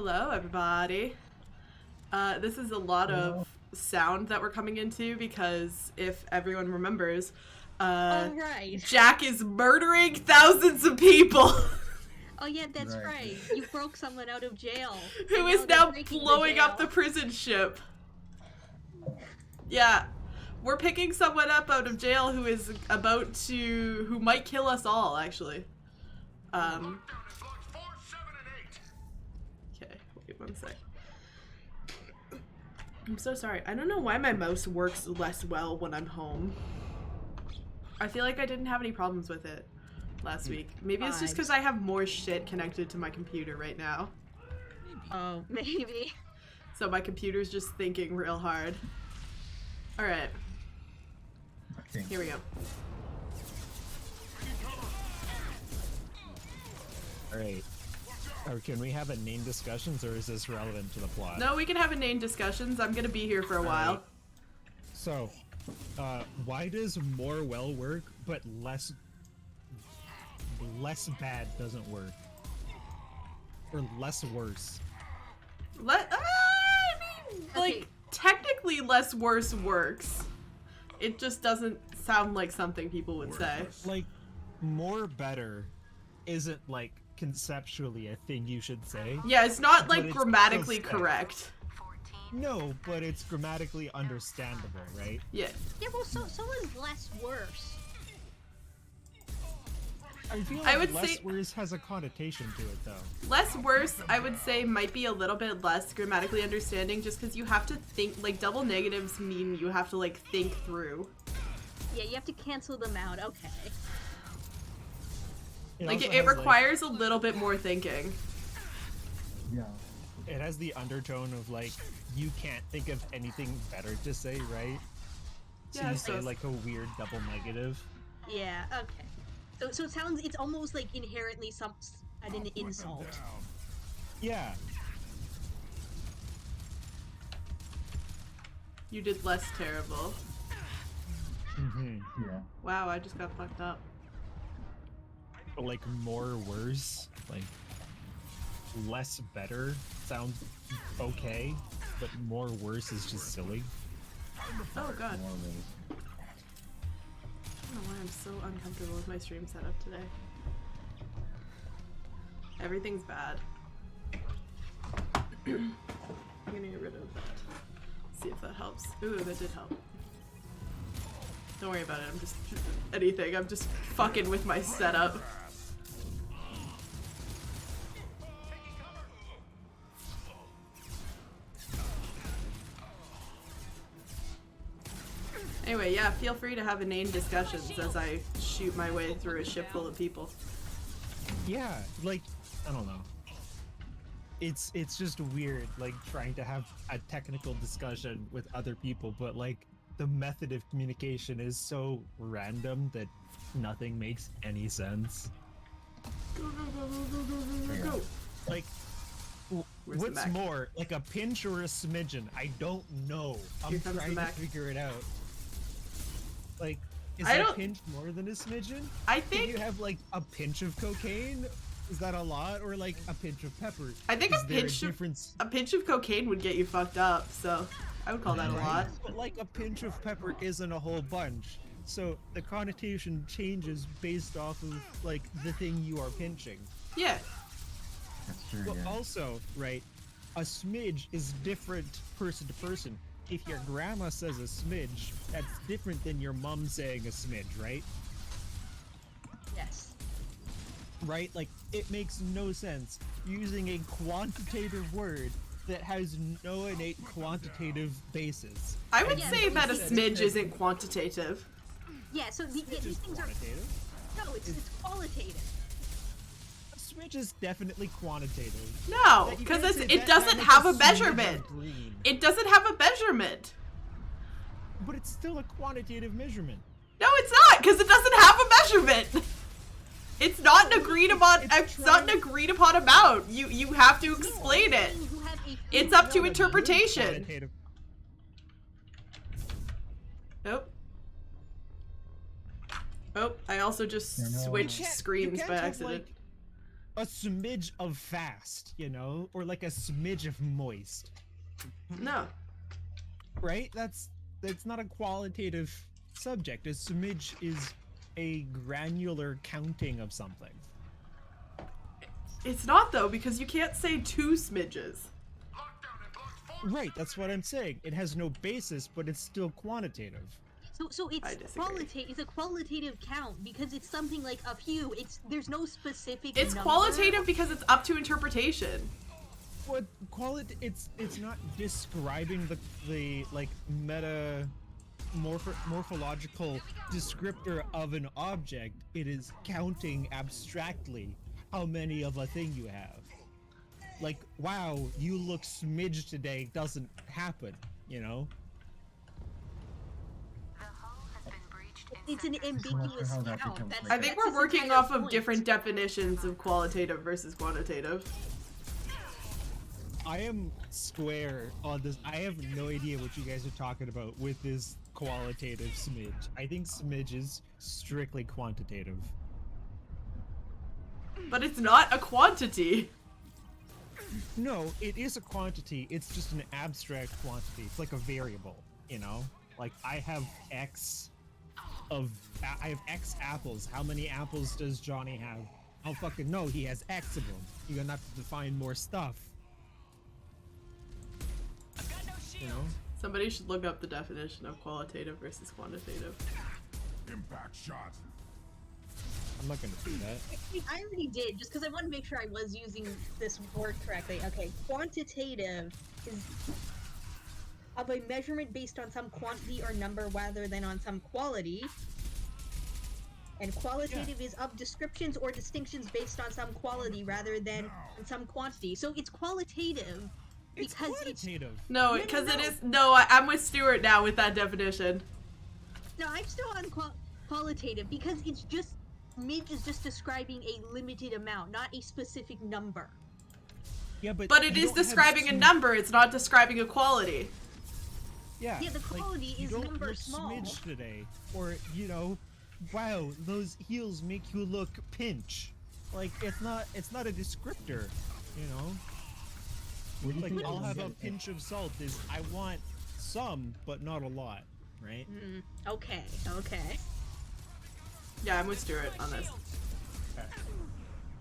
Hello, everybody. This is a lot of sound that we're coming into because if everyone remembers, right. Jack is murdering thousands of people. Oh yeah, that's right. You broke someone out of jail. Who is now blowing up the prison ship. Yeah. We're picking someone up out of jail who is about to... who might kill us all, actually. Okay, wait one sec. I'm so sorry. I don't know why my mouse works less well when I'm home. I feel like I didn't have any problems with it last week. Maybe it's just because I have more shit connected to my computer right now. Oh, maybe. So my computer's just thinking real hard. Alright. Here we go. Alright. Or can we have inane discussions, or is this relevant to the plot? No, we can have inane discussions. I'm gonna be here for a while. So, why does more well work, but less bad doesn't work? Or less worse? I mean, like, technically less worse works. It just doesn't sound like something people would say. Like, more better isn't, like, conceptually a thing you should say. Yeah, it's not, like, grammatically correct. No, but it's grammatically understandable, right? Yeah. Yeah, well, so is less worse. I feel like I would less say worse has a connotation to it, though. less worse, I would say, might be a little bit less grammatically understanding, just because you have to think, like, double negatives mean you have to, like, think through. Yeah, you have to cancel them out, okay. It requires a little bit more thinking. Yeah. It has the undertone of, like, you can't think of anything better to say, right? So Yeah, you say, like, a weird double negative. Yeah, okay. So it sounds, it's almost like inherently an insult. Yeah. You did less terrible. Yeah. Wow, I just got fucked up. But, like, more worse, like, less better sounds okay, but more worse is just silly. Oh god. I don't know why I'm so uncomfortable with my stream setup today. Everything's bad. I'm gonna get rid of that. See if that helps. Ooh, that did help. Don't worry about it, I'm just anything. I'm just fucking with my setup. Anyway, yeah, feel free to have inane discussions as I shoot my way through a ship full of people. Yeah, like, I don't know. It's just weird, like, trying to have a technical discussion with other people, but, like, the method of communication is so random that nothing makes any sense. Go, go, go, go, go, go, go, go. Like, what's more, like a pinch or a smidgen? I don't know. I'm trying to figure it out. Like, is a pinch more than a smidgen? I think... Can you have, like, a pinch of cocaine? Is that a lot? Or, like, a pinch of pepper? I think a pinch of cocaine would get you fucked up, so I would call that a lot. But, like, a pinch of pepper isn't a whole bunch. So, the connotation changes based off of, like, the thing you are pinching. Yeah. That's true, But yeah. also, right, a smidge is different person to person. If your grandma says a smidge, that's different than your mom saying a smidge, right? Yes. Right? Like, it makes no sense using a quantitative word that has no innate quantitative basis. I would say that a smidge isn't quantitative. Yeah, so these things are... No, it's qualitative. A smidge is definitely quantitative. No, because it doesn't have a measurement. It doesn't have a measurement. But it's still a quantitative measurement. No, it's not, because it doesn't have a measurement. It's not an agreed upon. It's not an agreed upon amount. You have to explain it. It's up to interpretation. Oh. Oh, I also just switched screens by accident. a smidge of fast, you know, or like a smidge of moist, No. right? That's not a qualitative subject. A smidge is a granular counting of something. It's not though, because you can't say 2 smidges. Right, that's what I'm saying. It has no basis, but it's still quantitative. So I it's disagree. it's a qualitative count because it's something like a few. There's no specific. It's number. qualitative because it's up to interpretation. What it's not describing the like morphological descriptor of an object. It is counting abstractly how many of a thing you have. Like, wow, you look smidge today doesn't happen, you know? It's an ambiguous how that count. becomes That's, like I think that's we're his working entire off of point. different definitions of qualitative versus quantitative. I am square on this. I have no idea what you guys are talking about with this qualitative smidge. I think smidge is strictly quantitative. But it's not a quantity. No, it is a quantity. It's just an abstract quantity. It's like a variable, you know? Like I have X apples. How many apples does Johnny have? I don't fucking know. He has X of them. You're gonna have to define more stuff. You know? Somebody should look up the definition of qualitative versus quantitative. Impact shot. I'm not gonna do that. I already did, just because I want to make sure I was using this word correctly. Okay, quantitative is of a measurement based on some quantity or number rather than on some quality. And qualitative is of descriptions or distinctions based on some quality rather than on some quantity. So it's qualitative It's because quantitative. No, because it is. No, I'm with Stuart now with that definition. No, I'm still on qualitative because it's just midge is just describing a limited amount, not a specific number. Yeah, but But it you is don't have describing a sm- number, it's not describing a quality. Yeah, Yeah, the quality you is don't number look small. smidge today, or you know, wow, those heels make you look pinch. Like it's not a descriptor, you know. What do you Like think I'll is have a it? pinch of salt is I want some, but not a lot, right? Okay. Yeah, I'm with Stuart on this.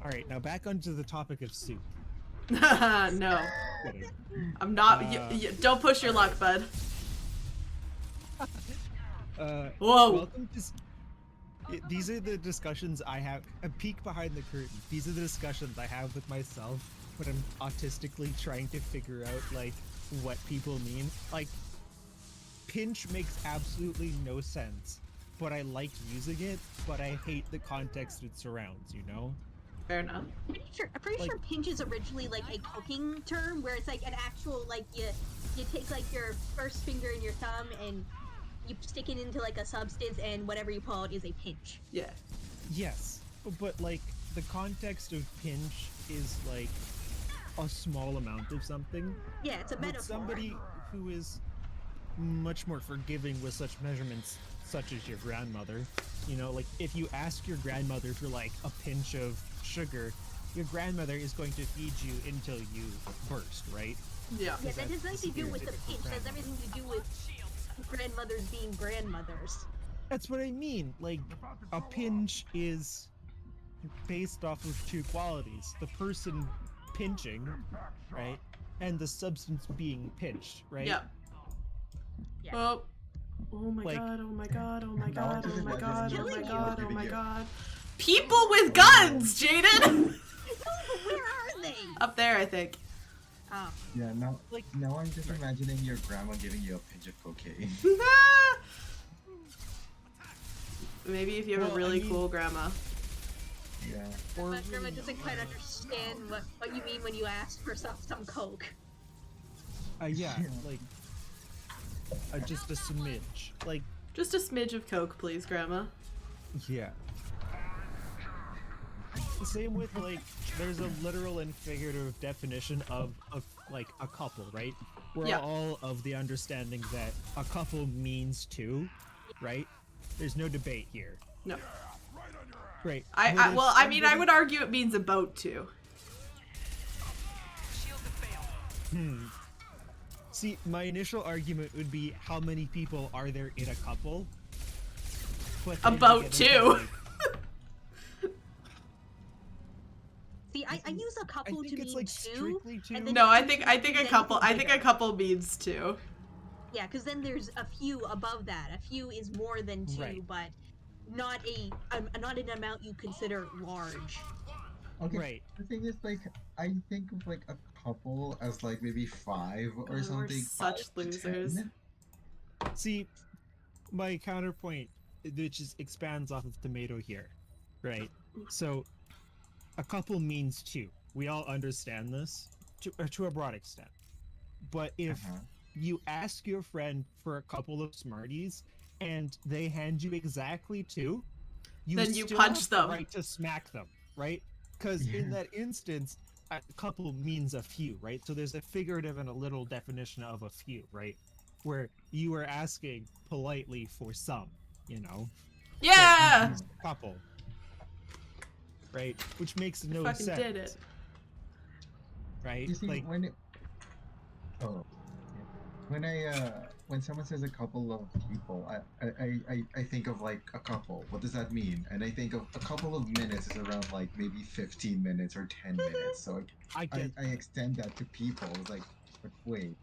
All right, now back onto the topic of soup. No. Kidding. I'm not. Don't push your luck, bud. Whoa. Welcome to. These are the discussions I have. A peek behind the curtain. These are the discussions I have with myself when I'm autistically trying to figure out like what people mean. Like, pinch makes absolutely no sense, but I like using it. But I hate the context it surrounds. You know. Fair enough. I'm pretty Like- sure pinch is originally like a cooking term where it's like an actual like you take like your first finger and your thumb and you stick it into like a substance and whatever you pull out is a pinch. Yeah. Yes, but like the context of pinch is like a small amount of something. Yeah, it's a But metaphor. somebody who is much more forgiving with such measurements, such as your grandmother, you know, like if you ask your grandmother for like a pinch of sugar, your grandmother is going to feed you until you burst, right? Yeah. Yeah, that has nothing to do with the It's pinch. That has everything to do with grandmothers being grandmothers. That's what I mean. Like, a pinch is based off of two qualities: the person pinching, right, and the substance being pinched, right? Yeah. Yeah. Oh. Oh my Like- god, oh my god, oh my Now I god, just oh my imagine god, you oh my killing god, you. oh my Giving god. People with guns, Jaden! No, but where are they? Up there, I think. Oh. Yeah, now Like- now I'm just imagining your grandma giving you a pinch of cocaine. Maybe if you have Well, a I really mean- cool grandma. Yeah. Or My grandma doesn't quite understand what you mean when you ask for some coke. yeah, like just a smidge, like Just a smidge of Coke, please, Grandma. yeah. Same with like, there's a literal and figurative definition of like a couple, right? We're Yeah. all of the understanding that a couple means two, right? There's no debate here. No. Right on your Right. Well, I mean, I would argue it means about to. See, my initial argument would be how many people are there in a couple? But then you About get two. into, like, See, I use a couple think to it's mean like two. strictly two. and then No, I two think to a mean couple. I think a bigger. couple means two. Yeah, because then there's a few above that. A few is more than two, Right. but not not an amount you consider large. Okay. Right. The thing is, like, I think of like a couple as like maybe 5 or God, we're something. such 5 to losers. 10. See, my counterpoint, which expands off of tomato here, right? So, a couple means two. We all understand this to a broad extent. But if you ask your friend for a couple of Smarties and they hand you exactly two, Then you still punch have them. the right to smack them, right? Because in that instance, a couple means a few, right? So there's a figurative and a literal definition of a few, right? Where you are asking politely for some, you know? Yeah! A couple. Right? Which makes no Fucking sense. did it. Right? You see, Like, when it, oh, when someone says a couple of people, I think of like a couple. What does that mean? And I think of a couple of minutes is around like maybe 15 minutes or 10 minutes. So I extend that to people. It's like, but wait,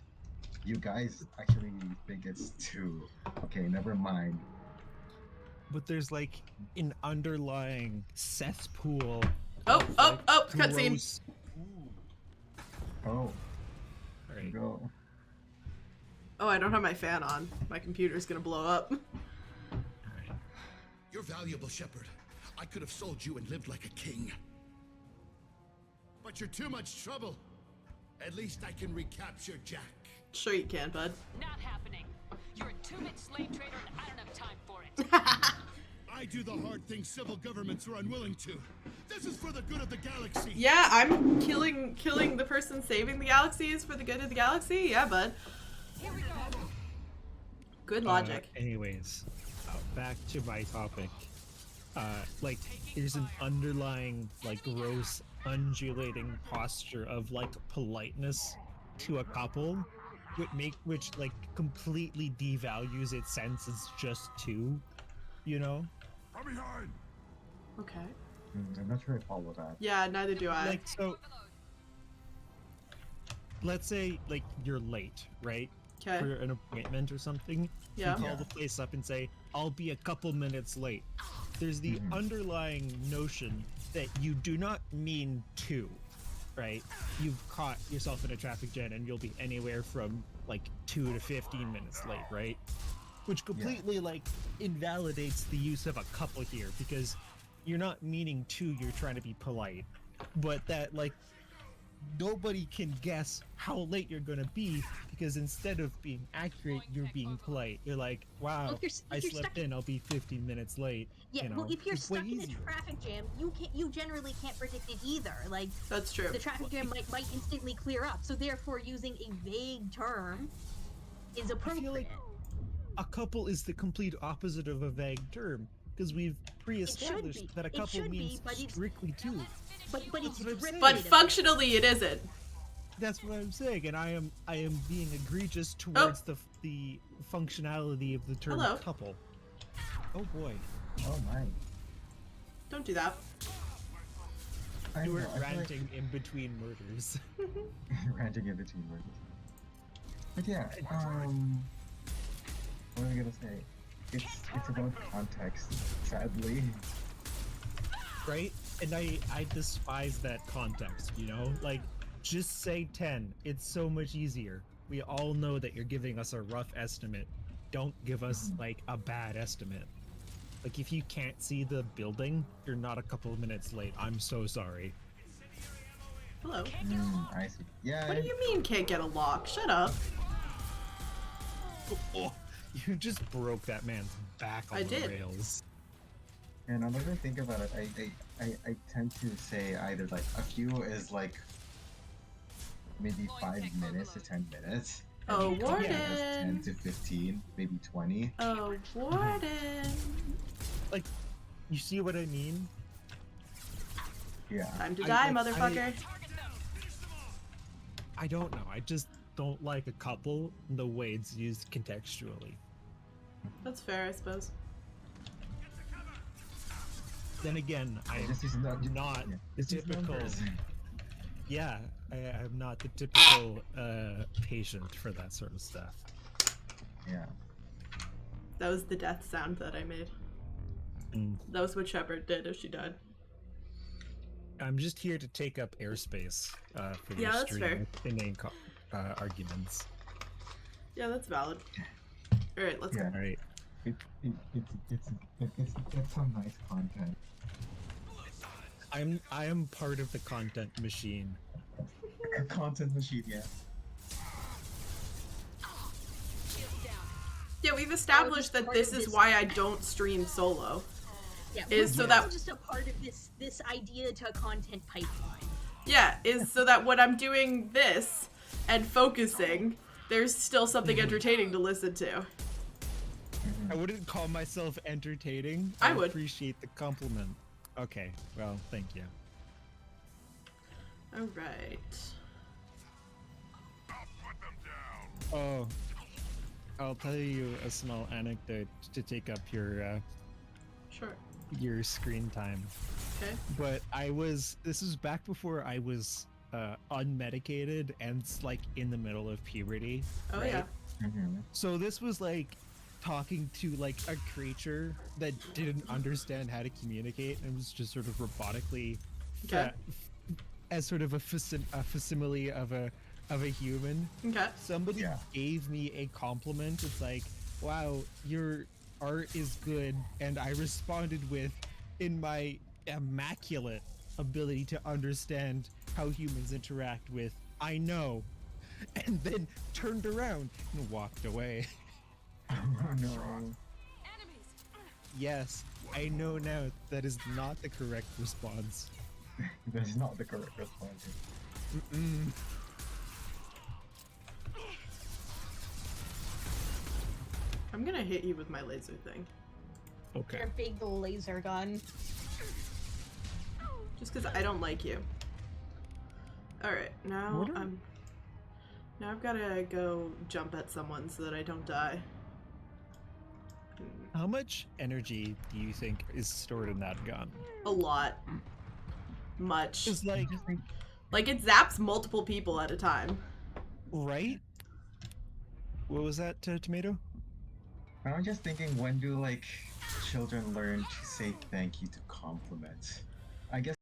you guys actually think it's 2. Okay, never mind. but there's like an underlying cesspool. Oh, of, oh, like, oh, cutscene. gross- Oh, All right. go. Oh, I don't have my fan on. My computer's gonna blow up. You're valuable, Shepard. I could have sold you and lived like a king. But you're too much trouble. At least I can recapture Jack. Sure you can, bud. Not happening. You're a two-bit slave trader and I don't have time for it. I do the hard things civil governments are unwilling to. This is for the good of the galaxy. Yeah, I'm killing the person saving the galaxy is for the good of the galaxy. Yeah, bud. Here we go. Good logic. Anyways, back to my topic. Like, there's an underlying, like, gross, undulating posture of, like, politeness to a couple, which like, completely devalues its sense as just two, you know? From behind. Okay. I'm not sure I follow that. Yeah, neither do I. Like, so, let's say, like, you're late, right? Okay. For an appointment or something. Yeah. You call the place up and say, I'll be a couple minutes late. There's the underlying notion that you do not mean to, right? You've caught yourself in a traffic jam and you'll be anywhere from like 2 to 15 minutes late, right? Which completely like invalidates the use of a couple here because you're not meaning to, you're trying to be polite. But that like nobody can guess how late you're gonna be because instead of being accurate, you're being polite. You're like, wow, Well, if I you're slept stuck in, I'll be 15 minutes late. Yeah, you know, well, if you're it's way stuck in a easier. traffic jam, you generally can't predict it either. Like, That's true. the traffic jam might instantly clear up. So therefore, using a vague term is appropriate. A couple is the complete opposite of a vague term because we've pre-established that a couple should be, means but it's- strictly two. but it's That's what I'm saying. drifted But a bit. functionally, it isn't. That's what I'm saying, and I am being egregious towards the functionality of the term Hello. couple. Oh boy, Oh my. Don't do that. I you don't were know, I feel like- ranting in between murders. ranting in between words. But yeah, what was I gonna say? It's about context, sadly. Right? And I despise that context, you know? Like, just say 10. It's so much easier. We all know that you're giving us a rough estimate. Don't give us, like, a bad estimate. Like, if you can't see the building, you're not a couple of minutes late. I'm so sorry. Hello. I see. Yeah. What do you mean can't get a lock? Shut up. Oh, you just broke that man's back on I the did. rails. And now that I think about it, I tend to say either like a few is like maybe 5 minutes to 10 minutes. and Oh, a couple is 10 Warden. to 15, maybe 20. Oh, Warden. Like, you see what I mean? Yeah. Time to die, motherfucker. I don't know. I just don't like a couple the way it's used contextually. That's fair, I suppose. Then again, I'm not the typical. Yeah, I'm not the typical patient for that sort of stuff. Yeah. That was the death sound that I made. That was what Shepard did if she died. I'm just here to take up airspace for your that's stream fair. with inane arguments. Yeah, that's valid. Alright, let's go. All right. It's some nice content. I am part of the content machine. A content machine, yeah. Yeah, we've established that this is why I don't stream solo. Yeah, Is so that just a part of this idea to a content pipeline. Yeah, is so that when I'm doing this and focusing, there's still something entertaining to listen to. I wouldn't call myself entertaining. I would appreciate the compliment. Okay, well, thank you. All right. Oh, I'll tell you a small anecdote to take up your Sure. Your screen time. Okay. But this was back before I was unmedicated and like in the middle of puberty. Oh right? yeah. So this was like talking to like a creature that didn't understand how to communicate and was just sort of robotically as sort of a facsimile of a human. Okay. Somebody gave me a compliment. It's like, wow, your art is good. And I responded with, in my immaculate ability to understand how humans interact with, I know. And then turned around and walked away. Oh no. Yes, I know now that is not the correct response. That's not the correct response. Mm-mm. I'm gonna hit you with my laser thing. Okay. Your big laser gun. Just because I don't like you. Alright, now Now I've gotta go jump at someone so that I don't die. How much energy do you think is stored in that gun? A lot. Much. It's like it zaps multiple people at a time. Right? What was that, Tomato? I'm just thinking, when do like children learn to say thank you to compliments? I guess.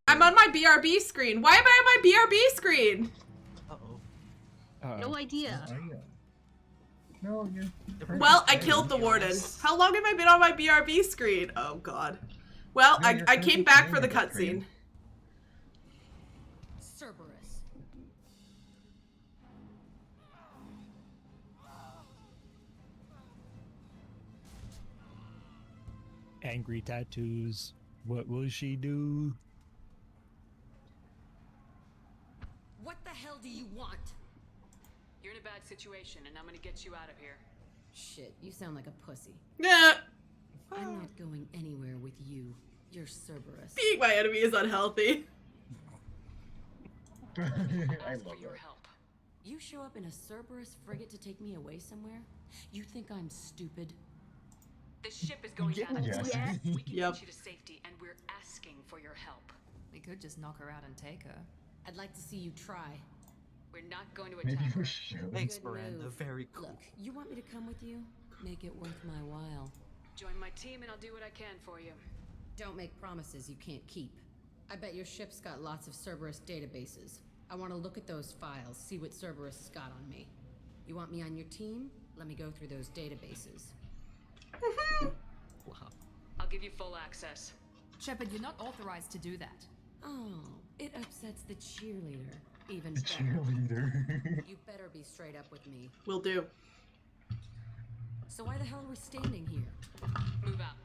I'm on my BRB screen. Why am I on my BRB screen? No idea. No, you're. Well, I killed the warden. How long have I been on my BRB screen? Oh god. Well, No, I came back for the cutscene. Cerberus. Angry tattoos. What will she do? What the hell do you want? You're in a bad situation, and I'm gonna get you out of here. Shit, you sound like a pussy. Yeah. I'm not going anywhere with you. You're Cerberus. Being my enemy is unhealthy. I Ask for love your it. help. You show up in a Cerberus frigate to take me away somewhere? You think I'm stupid? The ship is going down. Yes. Yes. We can Yep. get you to safety, and we're asking for your help. We could just knock her out and take her. I'd like to see you try. We're not going to Maybe attack we her. should. Thanks, Good Miranda. move. Very cool. Look, you want me to come with you? Make it worth my while. Join my team, and I'll do what I can for you. Don't make promises you can't keep. I bet your ship's got lots of Cerberus databases. I want to look at those files, see what Cerberus has got on me. You want me on your team? Let me go through those databases. Wow. I'll give you full access. Shepard, you're not authorized to do that. Oh, it upsets the cheerleader. Even The better. cheerleader. You better be straight up with me. Will do. So why the hell are we standing here? Move out.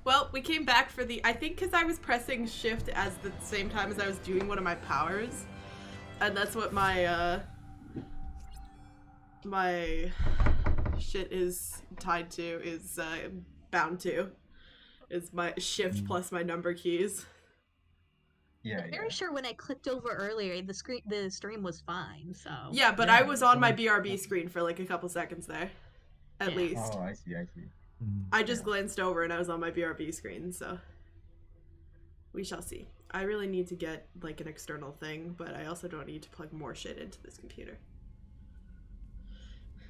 Well, we came back for the, I think because I was pressing shift at the same time as I was doing one of my powers. And that's what my, my shit is tied to, is, bound to. Is my shift plus my number keys. Yeah, I'm very sure when I clicked over earlier, the stream was fine. So yeah, but I was on my BRB screen for like a couple seconds there, at least. Oh, I see. I just glanced over and I was on my BRB screen, so we shall see. I really need to get like an external thing, but I also don't need to plug more shit into this computer.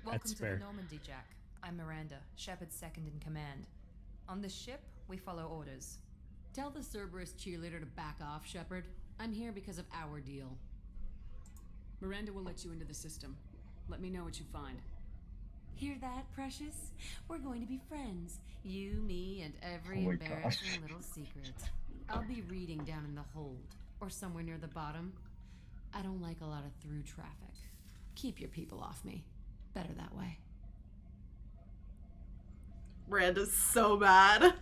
Welcome to fair. the Normandy, Jack. I'm Miranda, Shepard's second in command. On this ship, we follow orders. Tell the Cerberus cheerleader to back off, Shepard. I'm here because of our deal. Miranda will let you into the system. Let me know what you find. Hear that, Precious? We're going to be friends. You, me, and every Oh my embarrassing gosh. little secret. I'll be reading down in the hold, or somewhere near the bottom. I don't like a lot of through traffic. Keep your people off me. Better that way. Miranda's so mad.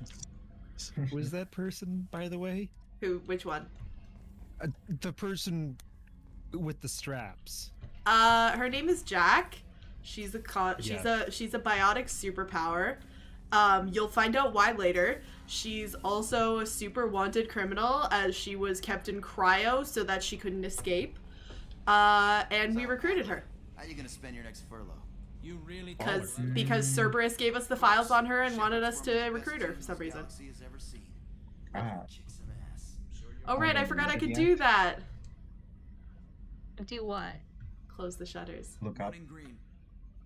Who is that person, by the way? Who? Which one? The person with the straps. Her name is Jack. She's a she's Yeah. a biotic superpower. You'll find out why later. She's also a super wanted criminal, as she was kept in cryo so that she couldn't escape. And we recruited her. How you gonna spend your next furlough? You really Because Cerberus gave us the files on her and wanted us to recruit her for some reason. Ah, Oh right, I forgot I could do that. do what? Close the shutters. look up. green.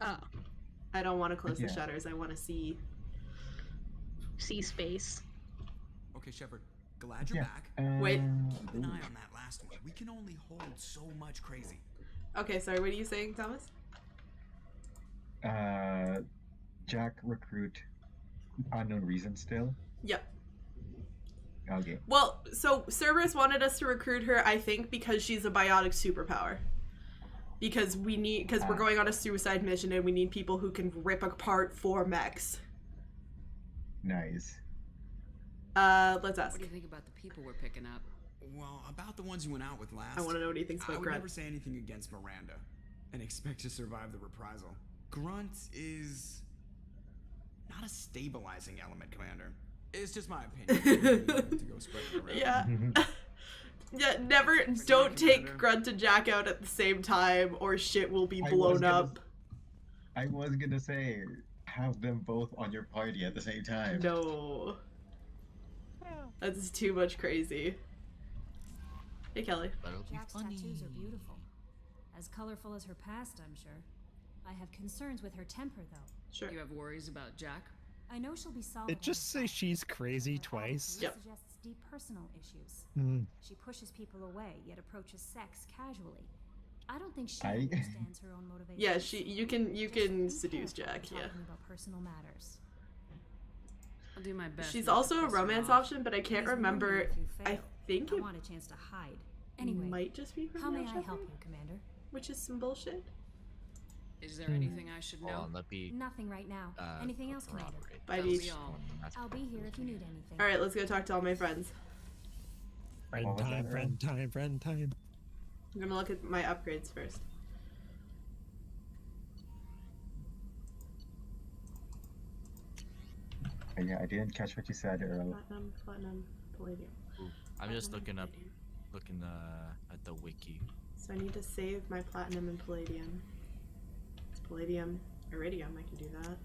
Oh, I don't want to close the Yeah. shutters. I want to see. see space. Okay, Shepard. Glad you're Yeah. back. Wait. Keep an eye on that last one. We can only hold so much crazy. Okay, sorry. What are you saying, Thomas? Jack recruit unknown reason still. Yep. Okay. Well, so Cerberus wanted us to recruit her, I think, because she's a biotic superpower. Because we're going on a suicide mission and we need people who can rip apart 4 mechs. Nice. Let's ask. What do you think about the people we're picking up? Well, about the ones you went out with last. I want to know what he thinks I about would Grunt. never say anything against Miranda, and expect to survive the reprisal. Grunt is not a stabilizing element, Commander. It's just my opinion. to go spread it around. Yeah. Yeah, never, don't take Grunt and Jack out at the same time or shit will be I blown was gonna- up. I was gonna say, have them both on your party at the same time. No. That's too much crazy. Hey, Kelly. Jack's tattoos are beautiful. As colorful as her past, I'm sure. I have concerns with her temper, though. Sure. You have worries about Jack? I know she'll be solid. It just says she's crazy twice. Yep. Suggests deep personal issues. Mm. She pushes people away, yet approaches sex casually. I don't think she I- understands her own motivations. Yeah, you can Just can be seduce careful Jack, when yeah. talking about personal matters. I'll do my best. She's not to also a piss her romance off. option, but I can't Please warn me remember. if you I fail. think I it want a chance to hide. Anyway, might just be from how may Male I Shepherd, help you, Commander? which is some bullshit. Is there anything I should know? Hold on, let me Nothing right now. Anything else, Commander? corroborate. Bye, That'll Beach. be all. I'll be here if you need anything. Alright, let's go talk to all my friends. Friend What was time, that, friend time, friend time. I'm gonna look at my upgrades first. Yeah, I didn't catch what you said earlier. Platinum, palladium. Ooh, I'm just Platinum, looking at the wiki. So I need to save my platinum and palladium. Palladium, iridium, I can do that.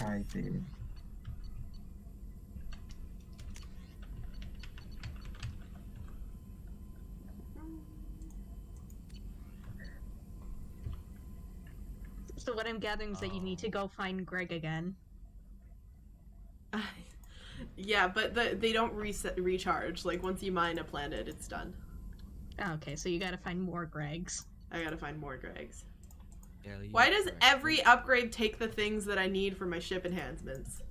Hi, David. So what I'm gathering is that you need to go find Greg again. Yeah, but they don't recharge. Like, once you mine a planet, it's done. Oh, okay, so you gotta find more Gregs. I gotta find more Gregs. Yeah, Why does every upgrade take the things that I need for my ship enhancements?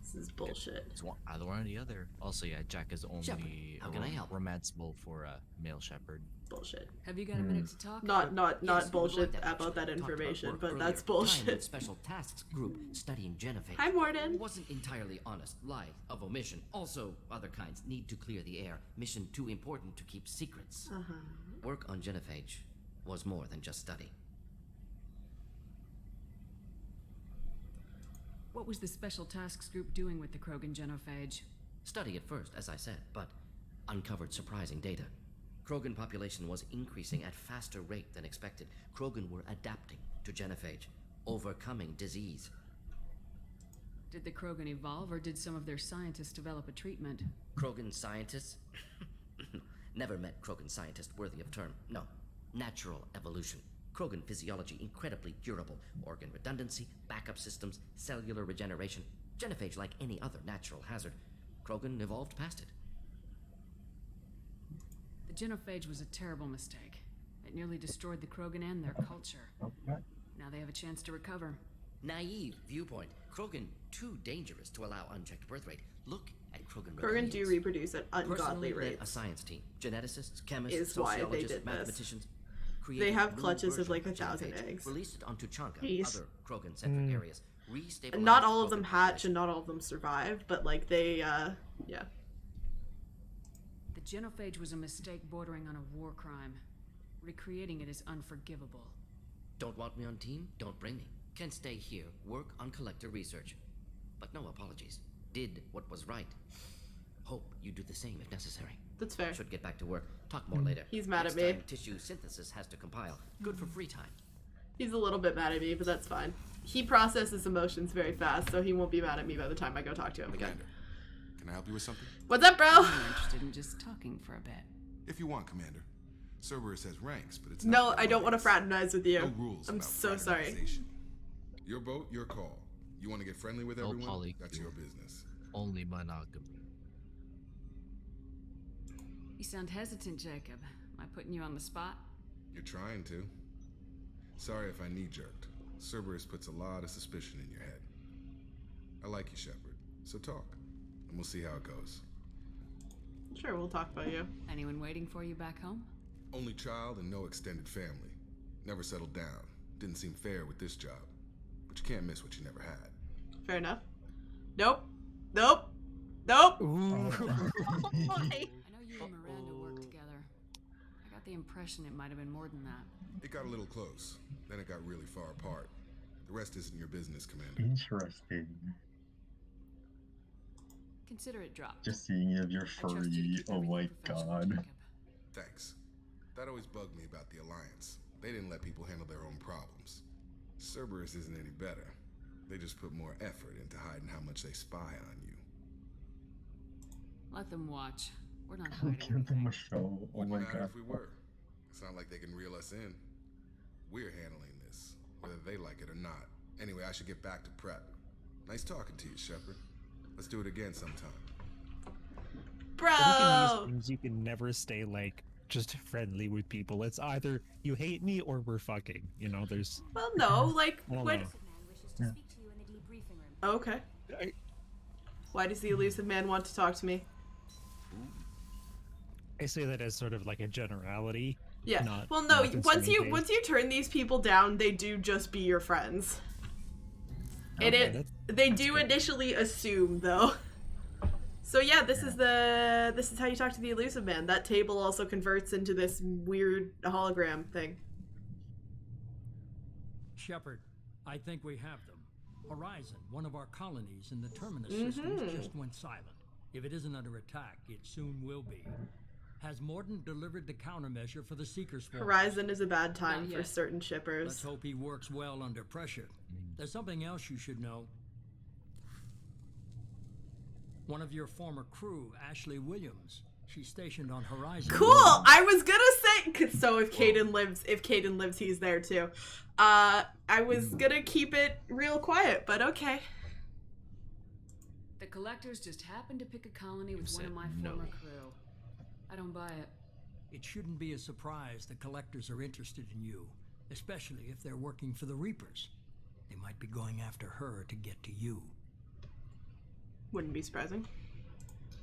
This is bullshit. It's either one or the other. Also, yeah, Jack is only Shepherd, how can I help? romanceable for a male shepherd. Bullshit. Have you got a minute to talk? Not Yes, we would bullshit like that, about that actually. Talked about information, work but earlier. that's Time bullshit. with Special Tasks Group studying Genophage. Hi, Morden. Wasn't entirely honest. Lie of omission. Also, other kinds need to clear the air. Mission too important to keep secrets. Work on Genophage was more than just study. What was the Special Tasks Group doing with the Krogan genophage? Study at first, as I said, but uncovered surprising data. Krogan population was increasing at faster rate than expected. Krogan were adapting to genophage, overcoming disease. Did the Krogan evolve, or did some of their scientists develop a treatment? Krogan scientists? Never met Krogan scientist worthy of term. No. Natural evolution. Krogan physiology incredibly durable. Organ redundancy, backup systems, cellular regeneration. Genophage like any other natural hazard. Krogan evolved past it. The genophage was a terrible mistake. It nearly destroyed the Krogan and their culture. Now they have a chance to recover. Naive viewpoint. Krogan too dangerous to allow unchecked birth rate. Look at Krogan Krogan do reproduce at ungodly Personally led rates. a science team. Geneticists, chemists, Is why they sociologists, did this. mathematicians. They have Created new clutches of version like 1,000 genophage, eggs. Released it onto Chanka, Jeez. other Krogan-centric areas. Restabilized Not all of them Krogan hatch and not all of them survive, but like they, yeah. The genophage was a mistake bordering on a war crime. Recreating it is unforgivable. Don't want me on team? Don't bring me. Can stay here, work on collector research. But no apologies. Did what was right. Hope you do the same if necessary. That's fair. Should get back to work. Talk more later. He's mad Next at me. time, tissue synthesis has to compile. Good for free time. He's a little bit mad at me, but that's fine. He processes emotions very fast, so he won't be mad at me by the time I go talk to him again. Commander, can I help you with something? What's up, bro? I'm interested in just talking for a bit. If you want, Commander. Cerberus has ranks, but it's No, not I don't want to ranks. fraternize with you. No rules I'm about so sorry. fraternization. Your boat, your call. You want to get friendly with No everyone? poly. That's your business. Only monogamy. You sound hesitant, Jacob. Am I putting you on the spot? You're trying to. Sorry if I knee-jerked. Cerberus puts a lot of suspicion in your head. I like you, Shepard. So talk, and we'll see how it goes. Sure, we'll talk about you. Anyone waiting for you back home? Only child and no extended family. Never settled down. Didn't seem fair with this job. But you can't miss what you never had. Fair enough. Nope. Nope. Nope. Oh boy. I know you and Miranda worked together. I got the impression it might have been more than that. It got a little close. Then it got really far apart. The rest isn't your business, Commander. Interesting. Consider it dropped. Just seeing you of your I trust you to furry. keep Oh everything my professional, god. Jacob. Thanks. That always bugged me about the Alliance. They didn't let people handle their own problems. Cerberus isn't any better. They just put more effort into hiding how much they spy on you. Let them watch. We're not I'll hiding give them anything. a show. Oh Wouldn't my matter god. if we were. It's not like they can reel us in. We're handling this, whether they like it or not. Anyway, I should get back to prep. Nice talking to you, Shepard. Let's do it again sometime. I think in Bro! these games you can never stay like just friendly with people. It's either you hate me or we're fucking. You know, there's. Well, no, like, I don't what? know. Man wishes to speak to you in the debriefing room. Okay. Why does the elusive man want to talk to me? I say that as sort of like a generality. Yeah. Not, Well, no. not Once you concerning once you turn these people down, they do just be your friends. And Okay, it they do initially assume though. So yeah, this is how you talk to the elusive man. That table also converts into this weird hologram thing. Shepard, I think we have them. Horizon, one of our colonies in the Terminus systems, just went silent. If it isn't under attack, it soon will be. Has Morden delivered the countermeasure for the Seeker Swarm? Horizon is a bad time Not for yet. certain shippers. Let's hope he works well under pressure. There's something else you should know. One of your former crew, Ashley Williams, she's stationed on Horizon. Cool. I was gonna say so. If Caden lives, he's there too. I was gonna keep it real quiet, but okay. The collectors just happened to pick a colony with one of my no. former crew. I don't buy it. It shouldn't be a surprise the collectors are interested in you, especially if they're working for the Reapers. They might be going after her to get to you. Wouldn't be surprising.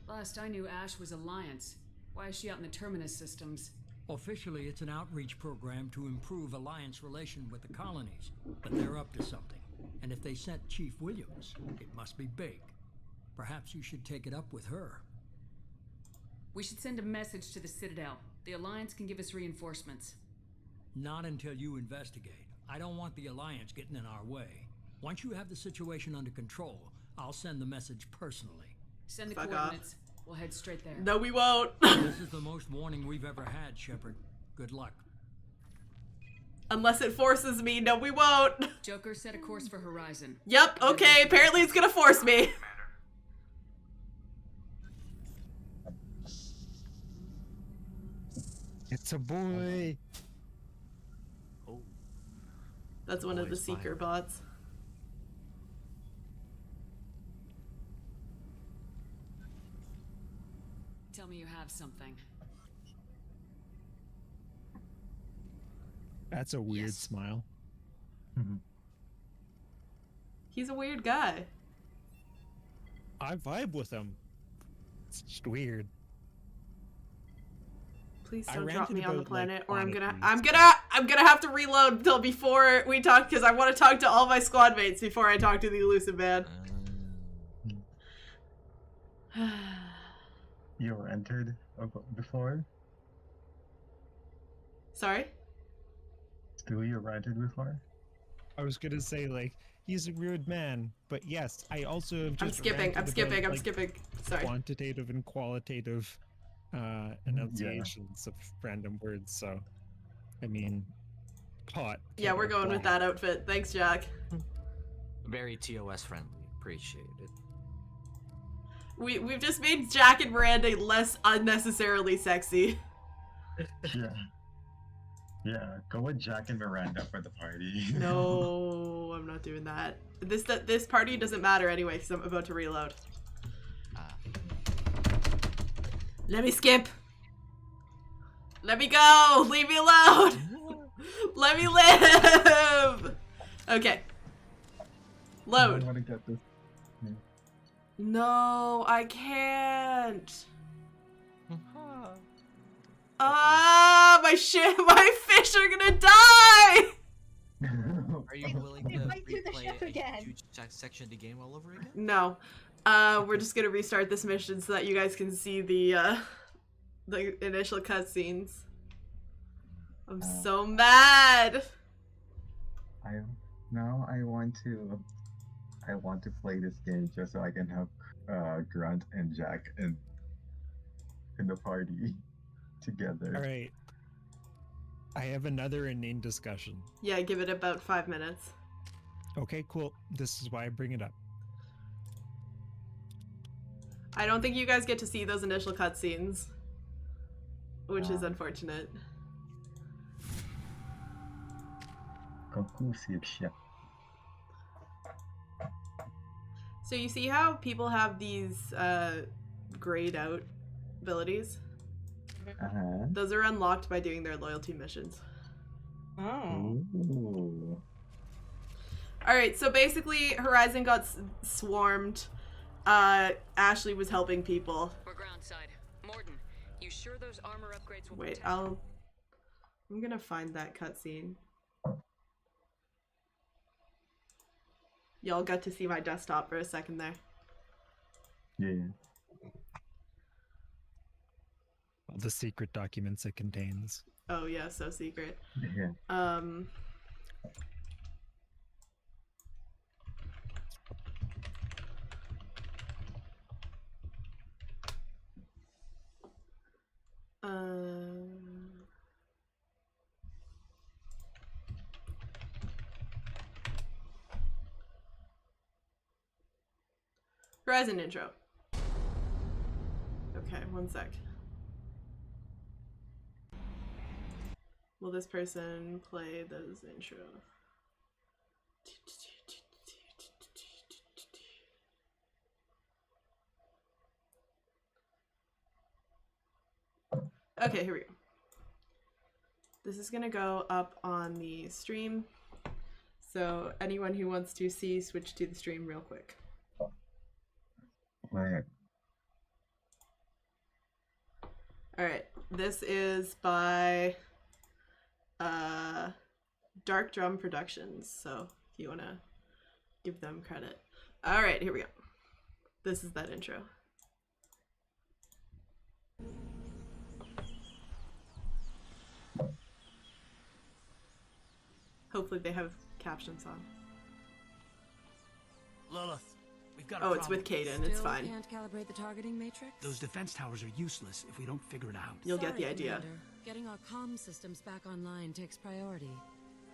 Last I knew, Ash was Alliance. Why is she out in the Terminus systems? Officially, it's an outreach program to improve Alliance relation with the colonies, but they're up to something. And if they sent Chief Williams, it must be big. Perhaps you should take it up with her. We should send a message to the Citadel. The Alliance can give us reinforcements. Not until you investigate. I don't want the Alliance getting in our way. Once you have the situation under control, I'll send the message personally. Send the Fuck coordinates. We'll head straight there. No, we won't. This is the most warning we've ever had, Shepard. Good luck. Unless it forces me, no, we won't. Joker, set a course for Horizon. Yep, okay, apparently it's gonna force me. It's a boy. Oh. That's one of the Boy's Seeker fire. bots. Tell me you have something. That's a weird Yes. smile. He's a weird guy. I vibe with him. It's just weird. Please I don't drop ranted me on the about, like, planet, or I'm oddities. gonna have to reload until before we talk, because I want to talk to all my squad mates before I talk to the elusive man. You were entered before? Sorry? Stu, you were entered before? I was gonna say, like, he's a weird man, but yes, I also have just I'm skipping. ranted about, like, Sorry. quantitative and qualitative enunciations of random words, so I mean, pot. Yeah, we're going with that outfit. Thanks, Jack. Very TOS friendly. Appreciate it. We've just made Jack and Miranda less unnecessarily sexy. Yeah. Yeah, go with Jack and Miranda for the party. No, I'm not doing that. This party doesn't matter anyway, because I'm about to reload. Let me skip. Let me go. Leave me alone. Let me live. Okay. Load. I want to get this. No, I can't. Ah, my fish are gonna die. Are you willing to might do the ship replay a again. huge section of the game all over again? No. We're just gonna restart this mission so that you guys can see the initial cutscenes. I'm so mad. I want to play this game just so I can have Grunt and Jack in the party together. All right. I have another inane discussion. Yeah, give it about 5 minutes. Okay, cool. This is why I bring it up. I don't think you guys get to see those initial cutscenes, which is unfortunate. Conclusive shit. So you see how people have these grayed out abilities? Uh-huh. Those are unlocked by doing their loyalty missions. Oh. Ooh. Alright, so basically Horizon got swarmed. Ashley was helping people. We're groundside. Morden, you sure those armor upgrades will Wait, protect I'm gonna find that cutscene. Y'all got to see my desktop for a second there. Yeah. All the secret documents it contains. Oh yeah, so secret. Yeah. Horizon intro. Okay, one sec. Will this person play those intro? Okay, here we go. This is gonna go up on the stream. So anyone who wants to see, switch to the stream real quick. Right. Alright, this is by Dark Drum Productions, so if you want to give them credit. Alright, here we go. This is that intro. Hopefully they have captions on. Lilith, we've got a Oh, problem. it's with Caden, it's fine. Can't calibrate the targeting matrix? Those defense towers are useless if we don't figure it out. You'll get the idea. Commander. Getting our comm systems back online takes priority.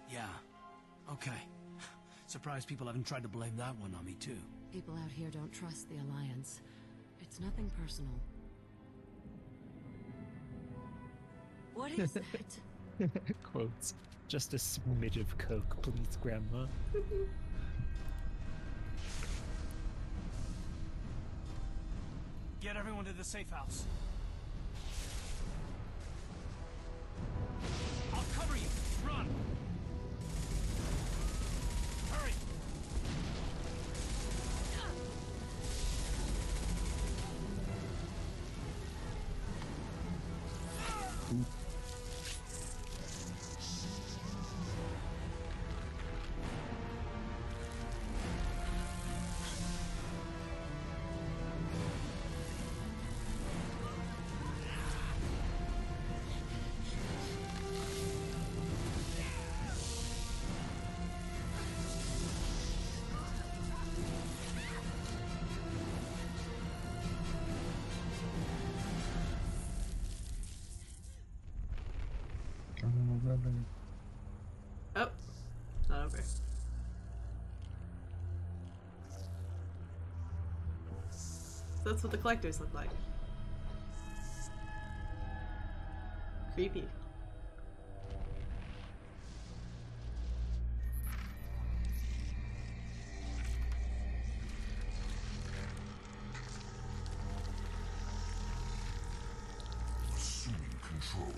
Yeah. Okay. Surprised people haven't tried to blame that one on me, too. People out here don't trust the Alliance. It's nothing personal. What is that? Quotes. Just a smidge of coke, please, Grandma. Get everyone to the safe house. I'll cover you. Run. Hurry. Oh, it's not over. So that's what the collectors look like. Creepy. Assuming control.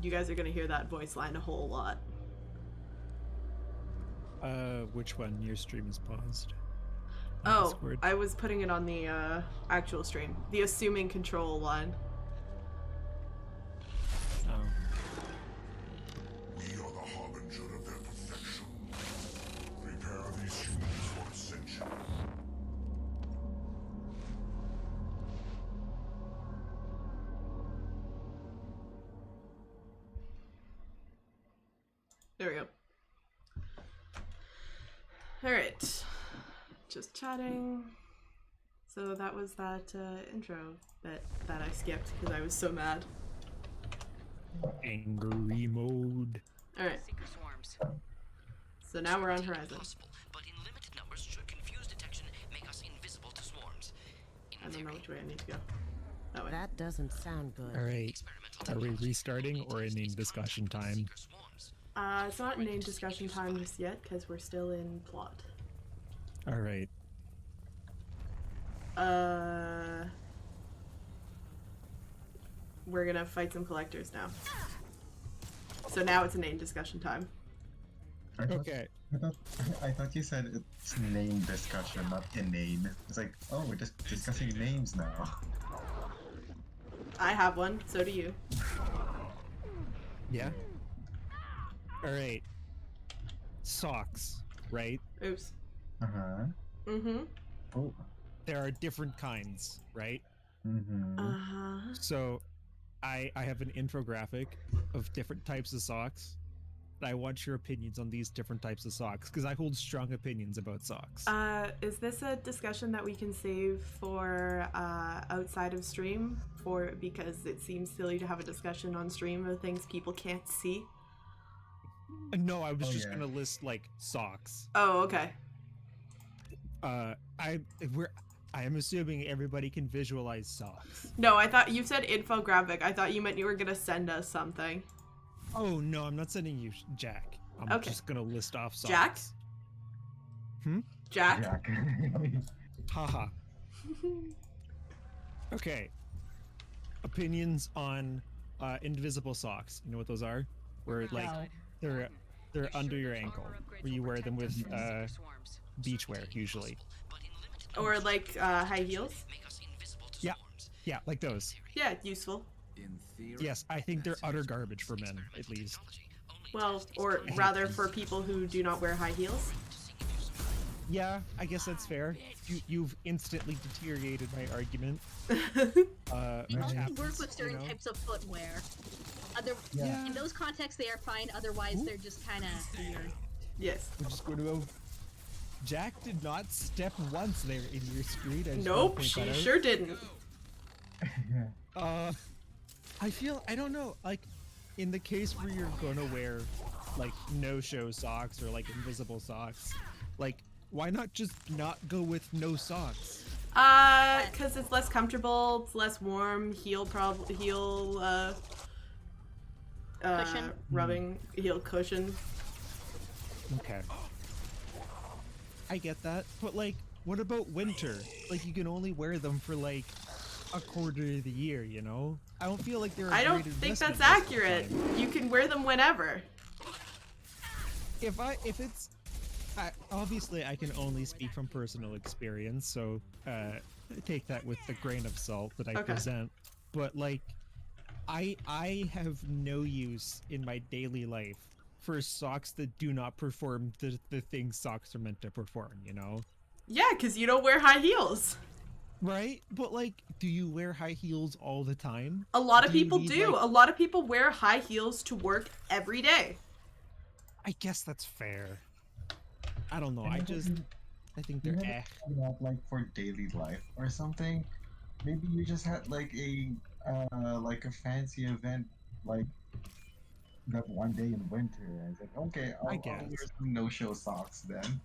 You guys are gonna hear that voice line a whole lot. Which one? Your stream is paused. Oh, Discord. I was putting it on the actual stream. The assuming control one. Oh. We are the harbinger of their perfection. Prepare these humans for ascension. There we go. Alright. Just chatting. So that was that intro bit that I skipped because I was so mad. Angry mode. Alright. So now we're on Horizon. But in limited numbers should confuse detection, make us invisible to swarms. I don't know which way I need to go. That way. That doesn't sound good. Alright. Are we restarting or in discussion time? It's not named discussion time just yet because we're still in plot. Alright. We're gonna fight some collectors now. So now it's a name discussion time. Okay. I thought you said it's name discussion, not inane. It's like, oh, we're just discussing names now. I have one, so do you. Yeah? Alright. Socks, right? Oops. Uh-huh. Mm-hmm. Oh. There are different kinds, right? Mm-hmm. Uh-huh. So I have an infographic of different types of socks. I want your opinions on these different types of socks, because I hold strong opinions about socks. Is this a discussion that we can save for outside of stream? Because it seems silly to have a discussion on stream of things people can't see. No, I was just gonna list like socks. Oh, okay. I am assuming everybody can visualize socks. No, I thought you said infographic. I thought you meant you were gonna send us something. Oh no, I'm not sending you Jack. I'm Okay. just gonna list off socks. Jack? Jack? Jack. Haha. Okay. opinions on invisible socks. You know what those are? Where like they're under your ankle, where you wear them with beachwear usually. Or like high heels. Yeah, like those. Yeah, useful. Yes, I think they're utter garbage for men, at least. Well, or rather for people who do not wear high heels. Yeah, I guess that's fair. You've instantly deteriorated my argument. They only work with certain types of footwear. In those contexts, they are fine. Otherwise, they're just kind of weird. Yes. We're just going to. Jack did not step once there in your screen. Nope, she sure didn't. I don't know, like, in the case where you're gonna wear, like, no-show socks or, like, invisible socks, like, why not just not go with no socks? Cause it's less comfortable, it's less warm, rubbing, heel cushion. Okay. I get that, but, like, what about winter? Like, you can only wear them for, like, a quarter of the year, you know? I don't feel like they're. I don't think that's accurate. You can wear them whenever. If it's, obviously I can only speak from personal experience, so take that with the grain of salt that I present. But like, I have no use in my daily life for socks that do not perform the things socks are meant to perform. You know? Yeah, because you don't wear high heels. Right? But like, do you wear high heels all the time? A lot of people do. Like... A lot of people wear high heels to work every day. I guess that's fair. I don't know. I think they're like for daily life or something. Maybe you just had like a fancy event like that one day in winter. And it's like, okay, I'll wear some no-show socks then.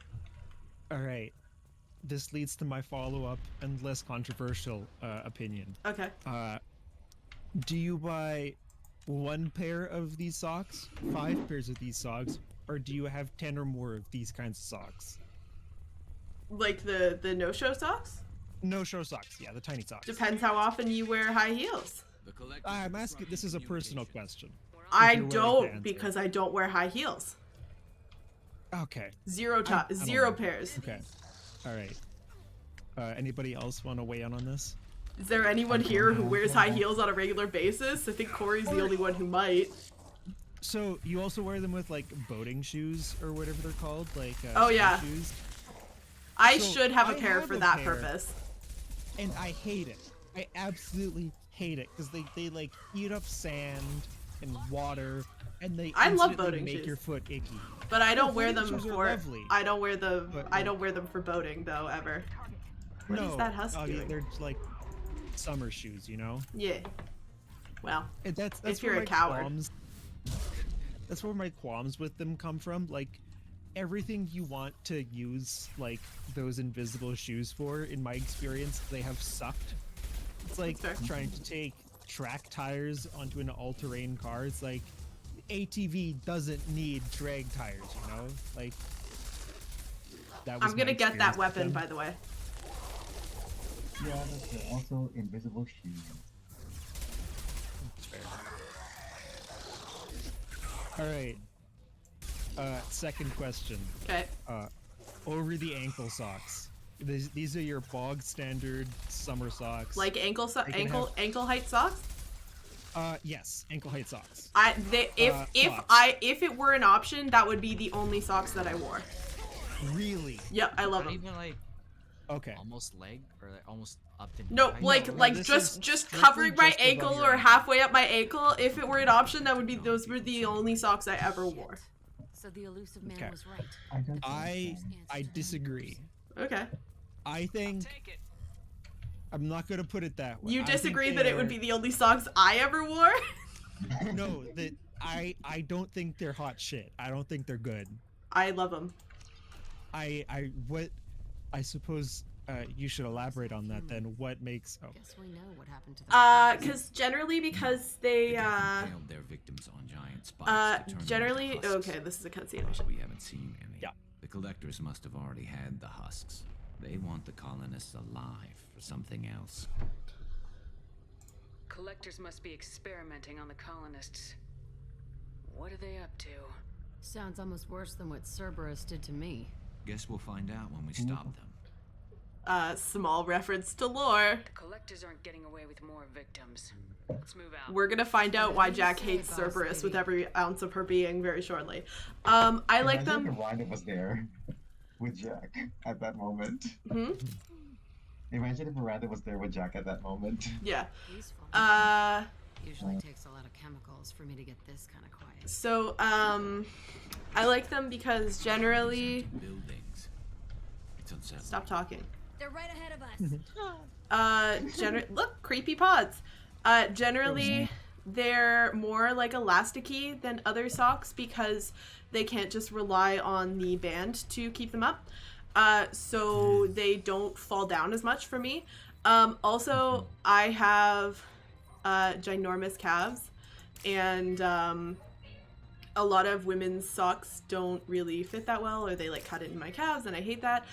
All right. This leads to my follow-up and less controversial opinion. Okay. Do you buy one pair of these socks, 5 pairs of these socks, or do you have 10 or more of these kinds of socks? Like the no-show socks? No-show socks, yeah, the tiny socks. Depends how often you wear high heels. I'm asking, this is a personal question. I don't, because I don't wear high heels. Okay. Zero pairs. Okay. All right. Anybody else want to weigh in on this? Is there anyone here who wears high heels on a regular basis? I think Corey's the only one who might. So you also wear them with like boating shoes or whatever they're called, like oh yeah. Shoes. I should have a pair for that purpose. And I hate it. I absolutely hate it because they like eat up sand and water, and they I love boating make shoes. your foot icky. But I don't wear them for. I don't wear them for boating though ever. What is that husk doing? They're like summer shoes, you know. Yeah. Well, that's if you're a coward. That's where my qualms with them come from. Like everything you want to use like those invisible shoes for, in my experience, they have sucked. It's like trying to take track tires onto an all-terrain car. It's like ATV doesn't need drag tires, you know? Like that was I'm gonna get that weapon, by the way. Yeah, that's also invisible shoes. Fair. All right. Second question. Okay. Over the ankle socks. These are your bog standard summer socks. Like ankle height socks? Yes, ankle height socks. If it were an option, that would be the only socks that I wore. Really? Yep, I love them. Even like okay, almost leg or like almost up and no, like just covering my ankle or halfway up my ankle. If it were an option, that would be those were the only socks I ever wore. So the elusive man was right. I disagree. Okay. I think I'm not gonna put it that way. You disagree that it would be the only socks I ever wore? No, that I don't think they're hot shit. I don't think they're good. I love them. I suppose you should elaborate on that then. What makes Guess we know what happened to them. Because they failed their victims on giant spikes. Generally okay, this is a cutscene. We haven't seen any. Yeah. The collectors must have already had the husks. They want the colonists alive for something else. collectors must be experimenting on the colonists. What are they up to? Sounds almost worse than what Cerberus did to me. Guess we'll find out when we stop them. Small reference to lore. The collectors aren't getting away with more victims. Let's move out. We're gonna find out why Jack hates Cerberus with every ounce of her being very shortly. I like them. Imagine if Rhonda was there with Jack at that moment. Imagine if Miranda was there with Jack at that moment. Yeah. Usually takes a lot of chemicals for me to get this kind of quiet. So, I like them because generally... Buildings. It's unsettling. Stop talking. They're right ahead of us. Look, creepy pods. Generally, they're more like elasticy than other socks because they can't just rely on the band to keep them up. So they don't fall down as much for me. Also, I have ginormous calves, and a lot of women's socks don't really fit that well, or they like cut into my calves, and I hate that.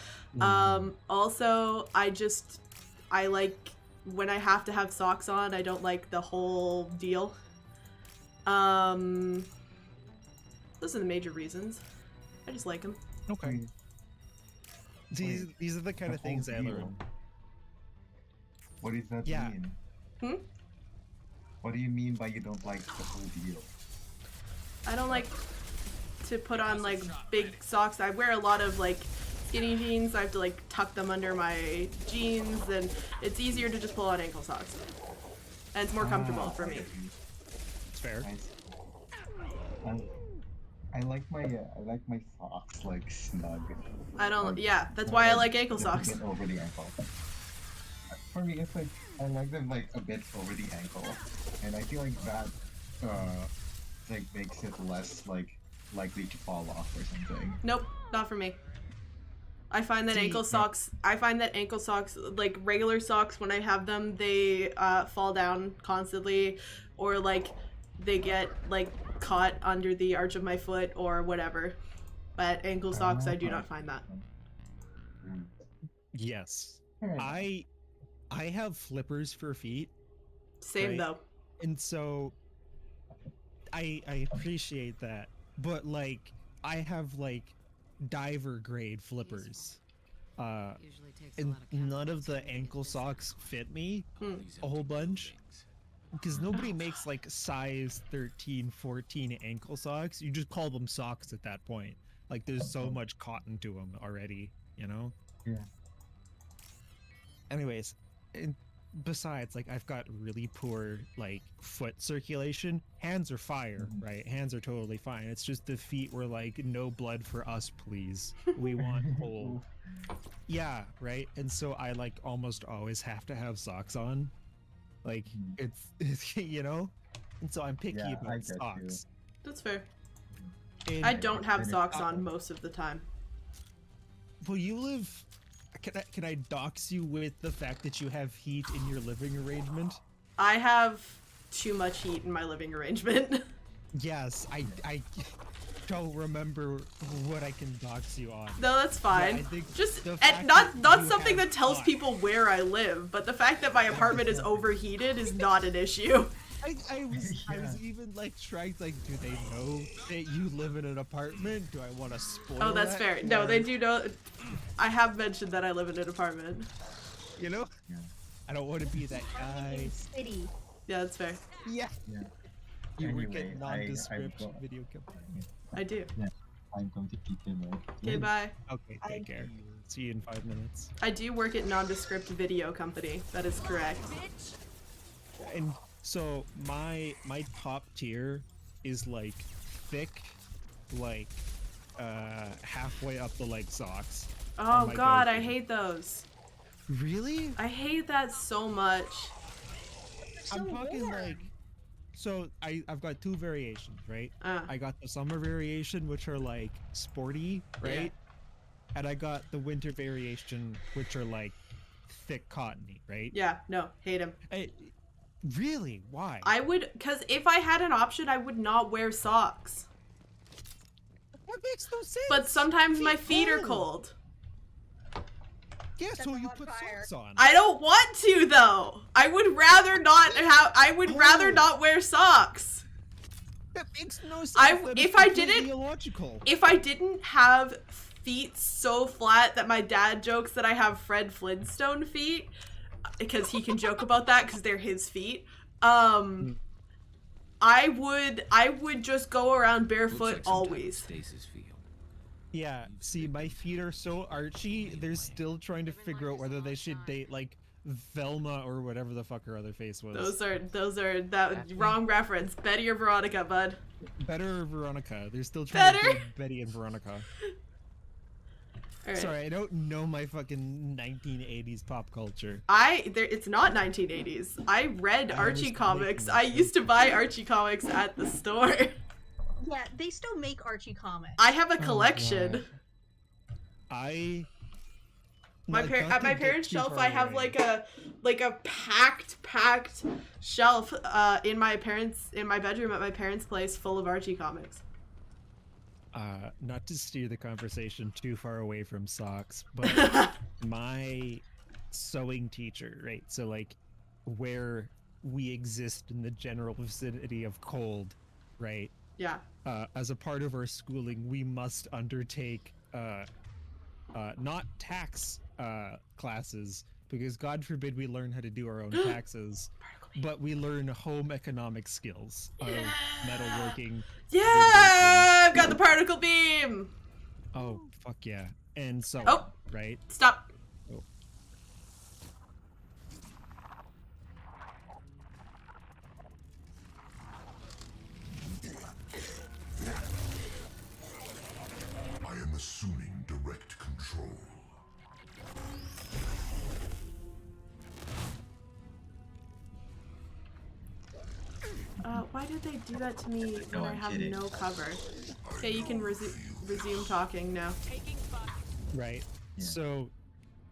Also, I like when I have to have socks on, I don't like the whole deal. Those are the major reasons. I just like them. Okay. These are the kind of things I learn. What does that mean? What do you mean by you don't like the whole deal? I don't like to put on like big socks. I wear a lot of like skinny jeans. I have to like tuck them under my jeans, and it's easier to just pull on ankle socks. And it's more comfortable for me. It's fair. I like my socks like snug. I don't. Like, yeah, that's why I like ankle just socks. a bit over the ankle. For me, it's like I like them like a bit over the ankle, and I feel like that like makes it less like likely to fall off or something. Nope, not for me. I find that ankle socks, like regular socks, when I have them, they fall down constantly, or like they get like caught under the arch of my foot or whatever. But ankle socks, I do not find that. Yes. I have flippers for feet. Same though. And so I appreciate that. But like I have like diver grade flippers. And none of the ankle socks fit me a whole bunch. Because nobody makes like size 13, 14 ankle socks. You just call them socks at that point. Like there's so much cotton to them already, you know? Yeah. Anyways, and besides, like I've got really poor like foot circulation. Hands are fire, right? Hands are totally fine. It's just the feet were like, no blood for us, please. We want whole. Yeah, right? And so I like almost always have to have socks on. Like it's you know? And so I'm picky about socks. That's fair. And I don't have socks on most of the time. Well, you live... Can I dox you with the fact that you have heat in your living arrangement? I have too much heat in my living arrangement. Yes, I don't remember what I can dox you on. No, that's fine. Yeah, just not something that tells people where I live, but the fact that my apartment is overheated is not an issue. I was even like trying to, like, do they know that you live in an apartment? Do I want to spoil Oh, that's that? fair. No, they do know. I have mentioned that I live in an apartment. You know? Yeah. I don't want to be that guy. City. Yeah, that's fair. Yeah. You Anyway, work at nondescript video company. I do. Yeah, I'm going to keep him. Okay, bye. Okay, take care. See you in 5 minutes. I do work at nondescript video company. That is correct. And so my top tier is like thick, like halfway up the leg socks. Oh god, I hate those. Really? I hate that so much. I'm talking like, so I've got two variations, right? I got the summer variation, which are like sporty, right? Yeah. And I got the winter variation, which are like thick cottony, right? Yeah, no, hate them. Really? Why? I would, because if I had an option, I would not wear socks. That makes no sense. But sometimes my feet are cold. Yeah, That's so a you hot put fire. socks on. I don't want to though. I would rather not have. I would rather not wear socks. That makes no sense. If I didn't have feet so flat that my dad jokes that I have Fred Flintstone feet, because he can joke about that because they're his feet. I would just go around barefoot always. Stasis feel. Yeah, see, my feet are so archy, they're still trying to figure out whether they should date, like, Velma or whatever the fuck her other face was. Those are that wrong reference. Betty or Veronica, bud. Better or Veronica. They're still trying to Better? date Betty and Veronica. All right. Sorry, I don't know my fucking 1980s pop culture. It's not 1980s. I read Archie comics. I used to buy Archie comics at the store. Yeah, they still make Archie comics. I have a collection. At my parents' shelf, I have like a packed shelf in my bedroom at my parents' place, full of Archie comics. Not to steer the conversation too far away from socks, but my sewing teacher, right? So like where we exist in the general vicinity of cold, right? Yeah. As a part of our schooling, we must undertake not tax classes, because God forbid we learn how to do our own taxes, but we learn home economic skills of metalworking. Yeah, I've got the particle beam. Oh, fuck yeah. And so, right? Stop. Oh. I am assuming direct control. Why did they do that to me when I have no cover? Okay, you can resume talking now. Right. Yeah. So,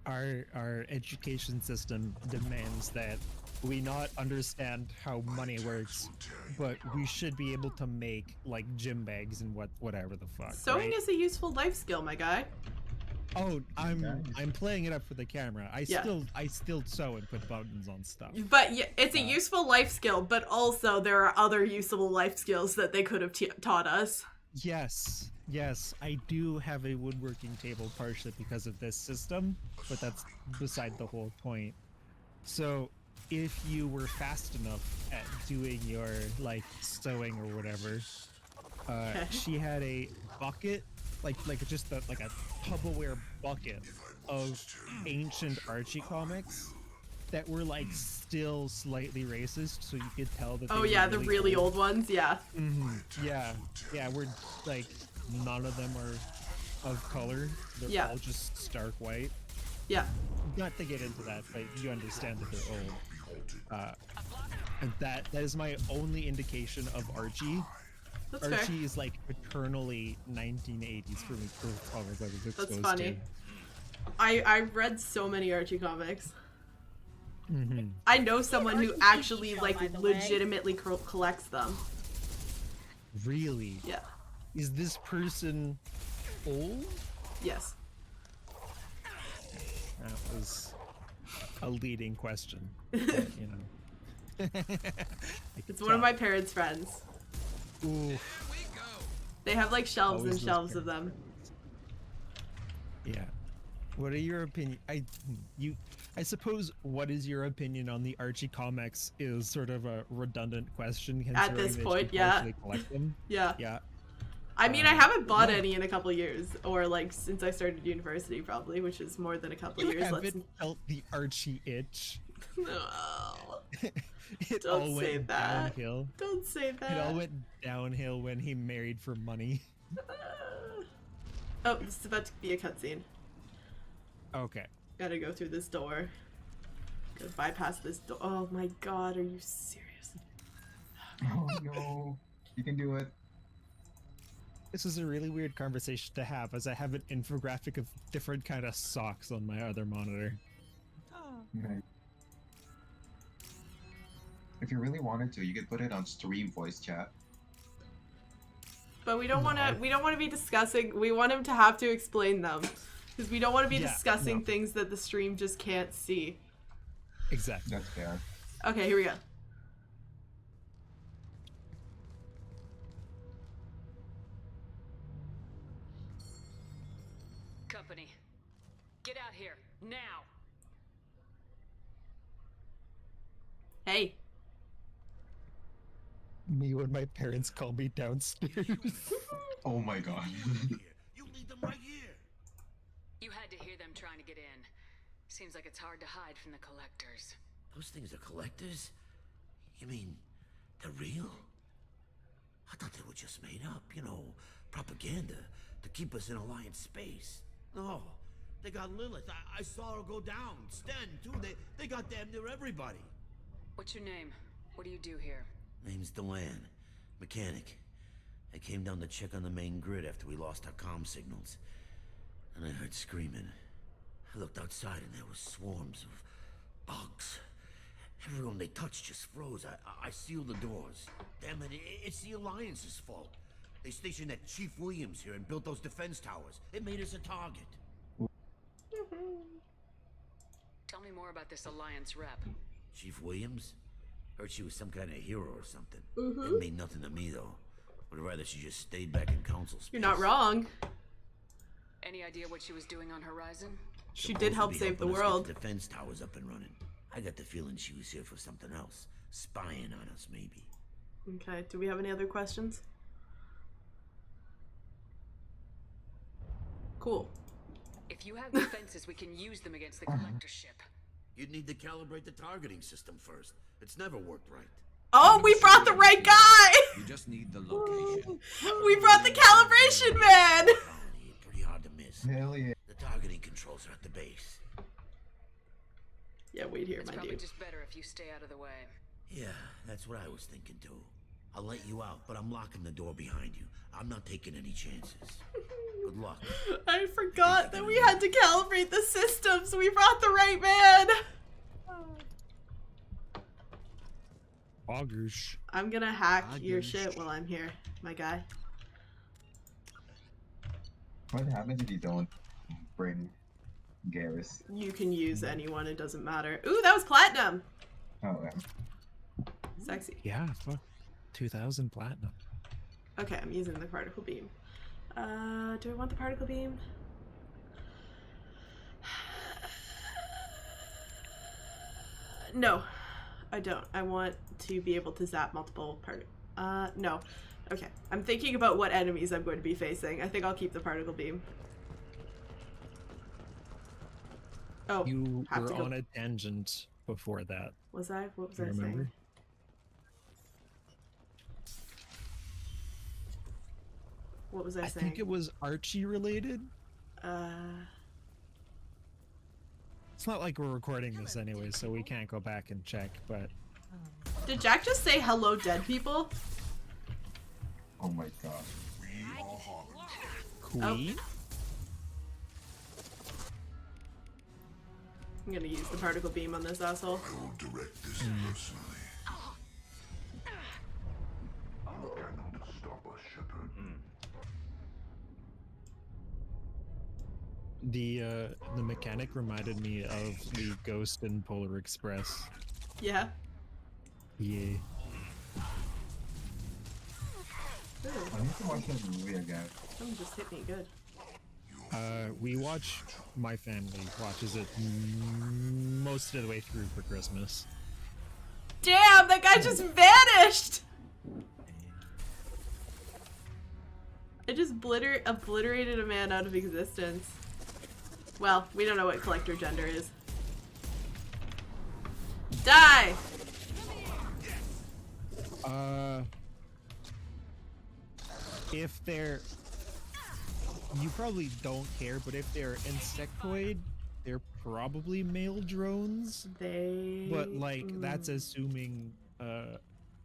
our education system demands that we not understand how money works, but we should be able to make like gym bags and whatever the fuck. Sewing is a useful life skill, my guy. Oh, I'm playing it up for the camera. I still sew and put buttons on stuff. But yeah, it's a useful life skill, but also there are other useful life skills that they could have taught us. Yes, I do have a woodworking table partially because of this system, but that's beside the whole point. So, if you were fast enough at doing your like sewing or whatever, she had a bucket, like just a Tupperware bucket of ancient Archie comics that were like still slightly racist, so you could tell that. Oh yeah, the really old ones, yeah. Yeah, we're like none of them are of color. They're all just stark white. Yeah. Not to get into that, but you understand that they're old. And that is my only indication of Archie. That's Archie fair. is like eternally 1980s for me. For comics I was exposed That's funny. to. I read so many Archie comics. I know someone who actually like legitimately collects them. Really? Yeah. Is this person old? Yes. That was a leading question. But, you know. It's one of my parents' friends. Ooh. They have like shelves and shelves of them. Yeah. What are your opinion? I suppose what is your opinion on the Archie comics is sort of a redundant question. At this point, yeah. Collect them. Yeah. Yeah. I mean, I haven't bought any in a couple years, or like since I started university, probably, which is more than a couple You years. haven't felt the Archie itch. No. It Don't all say went that. downhill. Don't say that. It all went downhill when he married for money. Oh, this is about to be a cutscene. Okay. Gotta go through this door. Gotta bypass this door. Oh my god, are you serious? Oh no. You can do it. This is a really weird conversation to have, as I have an infographic of different kind of socks on my other monitor. Nice. If you really wanted to, you could put it on stream voice chat. But we don't want to. We don't want to be discussing. We want him to have to explain them. Because we don't want to be discussing things that the stream just can't see. Exactly. That's fair. Okay, here we go. Company, get out here now. Hey. Me when my parents call me downstairs. Oh my god. You leave them right here. You had to hear them trying to get in. Seems like it's hard to hide from the collectors. Those things are collectors? You mean, they're real? I thought they were just made up, you know, propaganda to keep us in Alliance space. No, they got Lilith. I saw her go down. Sten, too. They got damn near everybody. What's your name? What do you do here? Name's Delan, mechanic. I came down to check on the main grid after we lost our comm signals. And I heard screaming. I looked outside and there were swarms of bugs. Everyone they touched just froze. I sealed the doors. Damn it, it's the Alliance's fault. They stationed that Chief Williams here and built those defense towers. It made us a target. Tell me more about this Alliance rep. Chief Williams? Heard she was some kind of hero or something. Mm-hmm. It mean nothing to me, though. Would rather she just stayed back in council space. You're not wrong. Any idea what she was doing on Horizon? She did help save the world. The defense towers up and running. I got the feeling she was here for something else. Spying on us, maybe. Okay, do we have any other questions? Cool. If you have defenses, we can use them against the collector ship. You'd need to calibrate the targeting system first. It's never worked right. Oh, we brought the right guy! You just need the location. We brought the calibration man! Pretty hard to miss. Hell yeah. The targeting controls are at the base. Yeah, wait here, It's my probably dude. just better if you stay out of the way. Yeah, that's what I was thinking too. I'll let you out, but I'm locking the door behind you. I'm not taking any chances. Good luck. I forgot that we had to calibrate the systems. We brought the right man. Augers. I'm gonna hack your shit while I'm here, my guy. What happens if you don't bring Garrus? You can use anyone, it doesn't matter. Ooh, that was platinum! Oh, yeah. Sexy. Yeah, fuck. 2,000 platinum. Okay, I'm using the particle beam. Do I want the particle beam? No, I don't. I want to be able to zap multiple no. Okay, I'm thinking about what enemies I'm going to be facing. I think I'll keep the particle beam. Oh, you were on a tangent before that. Was I? What was I remember? saying? What was I saying? I think it was Archie related. It's not like we're recording this anyway, so we can't go back and check, but... Did Jack just say hello, dead people? Oh my god. Queen? Oh. I'm gonna use the particle beam on this asshole. I will direct this personally. You cannot stop us, Shepard. The mechanic reminded me of the Ghost in Polar Express. Yeah. Yeah. I need to watch that movie again. Someone just hit me good. We watch, my family watches it most of the way through for Christmas. Damn, that guy just vanished! I just obliterated a man out of existence. Well, we don't know what collector gender is. Die! If they're... You probably don't care, but if they're insectoid, they're probably male drones. But, like, that's assuming,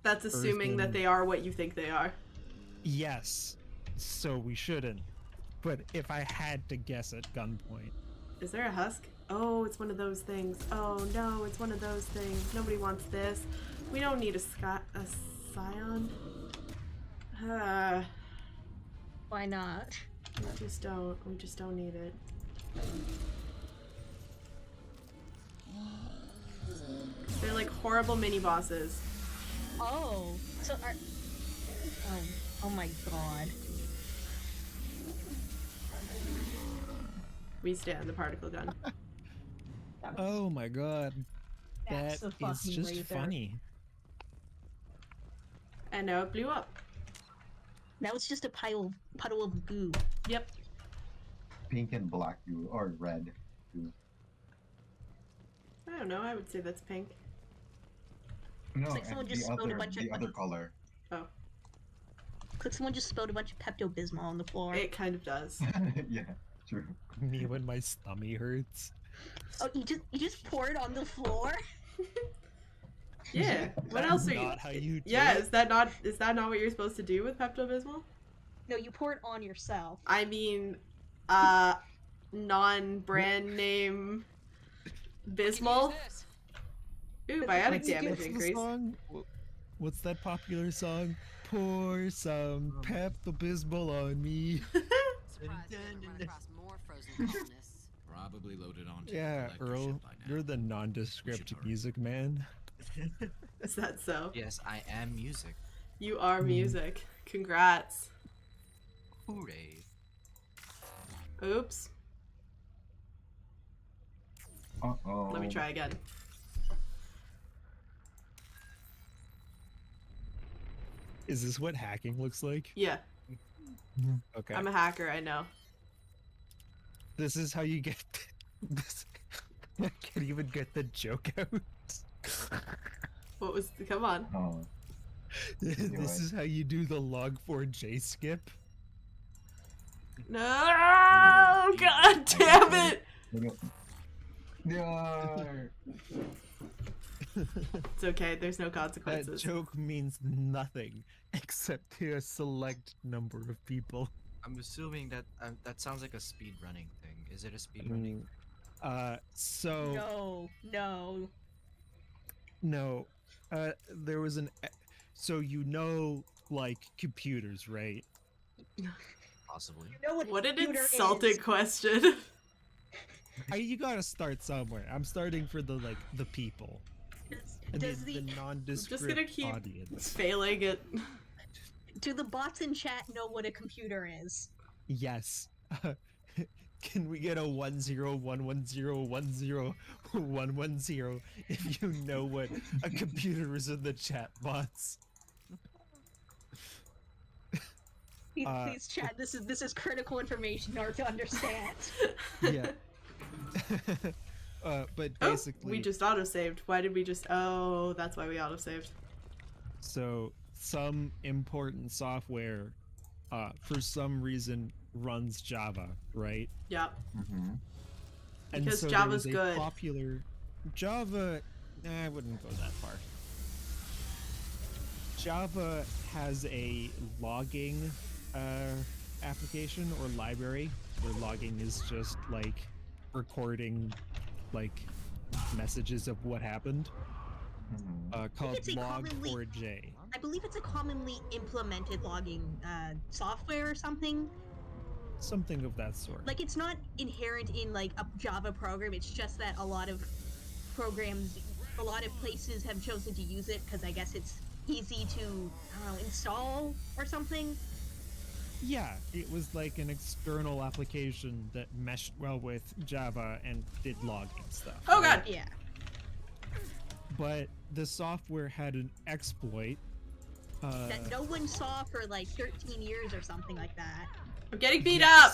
That's assuming that they are what you think they are. Yes. So we shouldn't. But if I had to guess at gunpoint... Is there a husk? Oh, it's one of those things. Oh no, it's one of those things. Nobody wants this. We don't need a scion. Why not? We just don't need it. They're like horrible mini bosses. Oh, so are... Oh my god. We stand the particle gun. Oh my god. That's That the is fucking just laser. funny. And now it blew up. That was just a puddle of goo. Yep. Pink and black goo, or red goo. I don't know, I would say that's pink. No, It's like someone just the spilled a other, bunch of... the other color. Oh. It's like someone just spilled a bunch of Pepto-Bismol on the floor. It kind of does. Yeah, true. Me when my stomach hurts. Oh, you just pour it on the floor? Yeah. What else are you? Not how you do Yeah, it? is that not what you're supposed to do with Pepto-Bismol? No, you pour it on yourself. I mean, non-brand name Bismol. Ooh, biotic damage What's the increase. song? What's that popular song? Pour some Pepto-Bismol on me. Probably loaded onto Yeah, the collector Earl, ship by now. you're the nondescript music man. Is that so? Yes, I am music. You are music. Congrats. Hooray. Oops. Uh-oh. Let me try again. Is this what hacking looks like? Yeah. Okay. I'm a hacker, I know. This is how you get this. I can't even get the joke out. What was come on. Oh. This is how you do the log4j skip. No, god damn it! No. It's okay, there's no That consequences. joke means nothing except to a select number of people. I'm assuming that that sounds like a speed running thing. Is it a speed running? So No. there was an so you know like computers, right? Possibly. You know What an computer insulting is. question. You gotta start somewhere. I'm starting for the people. Does the I'm nondescript just gonna keep audience. failing it. Do the bots in chat know what a computer is? Yes. Can we get a 1011010110110 if you know what a computer is in the chat bots? Please chat. This is critical information in order to understand. Yeah. But basically, we just autosaved. Why did we just? Oh, that's why we autosaved. so some important software, for some reason, runs Java, right? Yep. Mm-hmm. And Because so Java's there was a good. Popular Java. I wouldn't go that far. Java has a logging application or library where logging is just like recording like messages of what happened, called it's a log4j. I believe it's a commonly implemented logging software or something. Something of that sort. Like, it's not inherent in like a Java program. It's just that a lot of places have chosen to use it because I guess it's easy to, I don't know, install or something. Yeah, it was like an external application that meshed well with Java and did logging stuff. Oh god. Yeah. But the software had an exploit That no one saw for like 13 years or something like that. I'm getting beat up.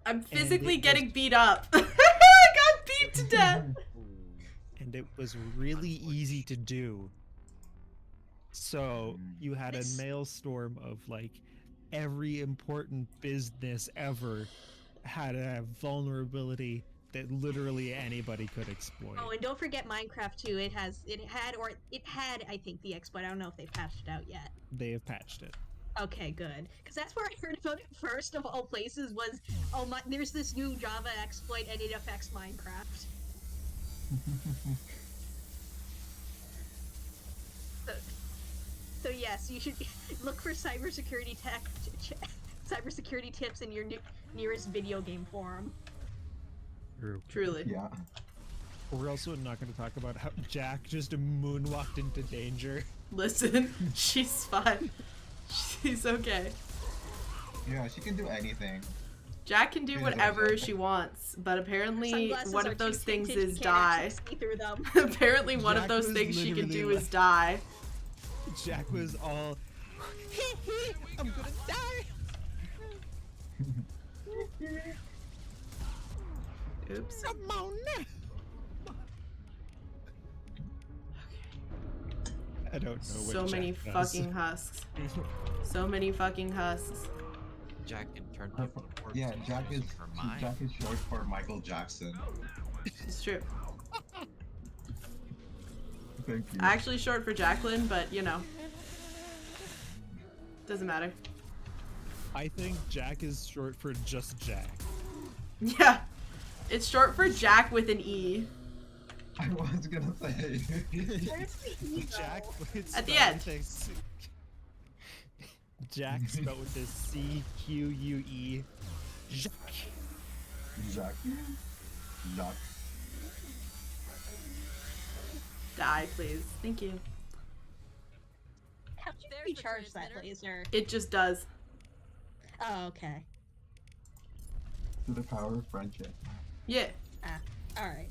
I'm physically getting beat up. I got beat to death. And it was really easy to do. So you had a maelstrom of like every important business ever had a vulnerability that literally anybody could exploit. Oh, and don't forget Minecraft too. It had I think the exploit. I don't know if they patched it out yet. They have patched it. Okay, good. Because that's where I heard about it first of all places was, oh my, there's this new Java exploit and it affects Minecraft. So yes, you should look for cybersecurity tips in your nearest video game forum. True. Truly. Yeah. We're also not going to talk about how Jack just moonwalked into danger. Listen, she's fine. She's okay. Yeah, she can do anything. Jack can do whatever she wants, but apparently one of those things is die. Apparently one of those things she can do is die. Jack was all, I'm gonna die. Oops. Come on. I don't know what So many Jack does. fucking husks. So many fucking husks. Jack can turn people to corpses. Yeah, Jack is mine. short for Michael Jackson. It's true. Thank you. Actually short for Jacqueline, but you know. Doesn't matter. I think Jack is short for just Jack. Yeah. It's short for Jack with an E. I was gonna say. Jack At the end. Jack spelled with a C-Q-U-E. Jack. Jack. Jack. Die, please. Thank you. How'd you recharge that laser? It just does. Oh, okay. To the power of friendship. Yeah. Ah, alright.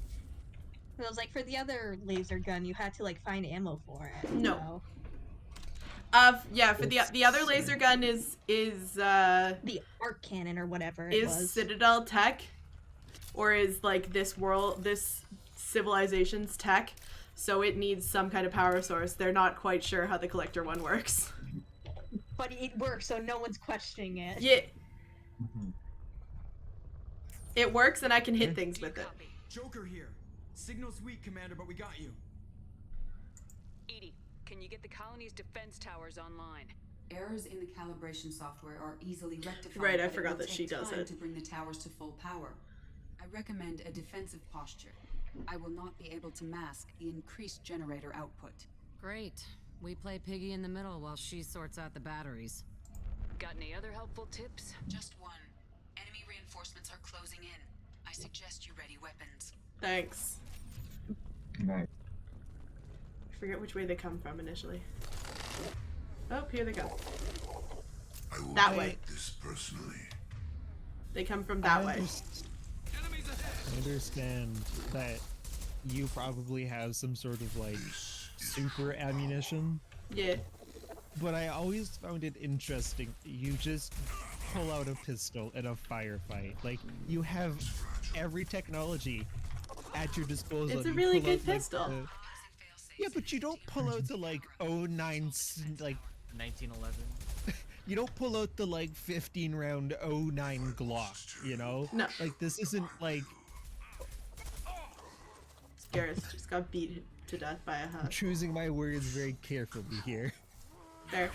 It was like for the other laser gun, you had to like find ammo for it. No. So. Yeah, for the other laser gun is the arc cannon or whatever it was. Citadel tech, or is like this civilization's tech, so it needs some kind of power source. They're not quite sure how the collector one works. But it works, so no one's questioning it. Yeah. It works, and I can hit things with it. Joker here. Signal's weak, Commander, but we got you. Edie, can you get the colony's defense towers online? Errors in the calibration software are easily rectified. Right, I but it forgot will that she take does time it. to bring the towers to full power. I recommend a defensive posture. I will not be able to mask the increased generator output. Great. We play piggy in the middle while she sorts out the batteries. Got any other helpful tips? Just one. Enemy reinforcements are closing in. I suggest you ready weapons. Thanks. Nice. I forget which way they come from initially. Oh, here they go. That way. This personally. They come from that way. I understand that you probably have some sort of like super ammunition. Yeah. But I always found it interesting. You just pull out a pistol in a firefight. Like, you have every technology at your disposal. It's a You really pull good out, like, pistol. Yeah, but you don't pull out the like 09 like 1911. You don't pull out the like 15 round 09 Glock, you know? No. Like, this isn't like Garrus just got beat to death by a I'm husk. choosing my words very carefully here. Fair.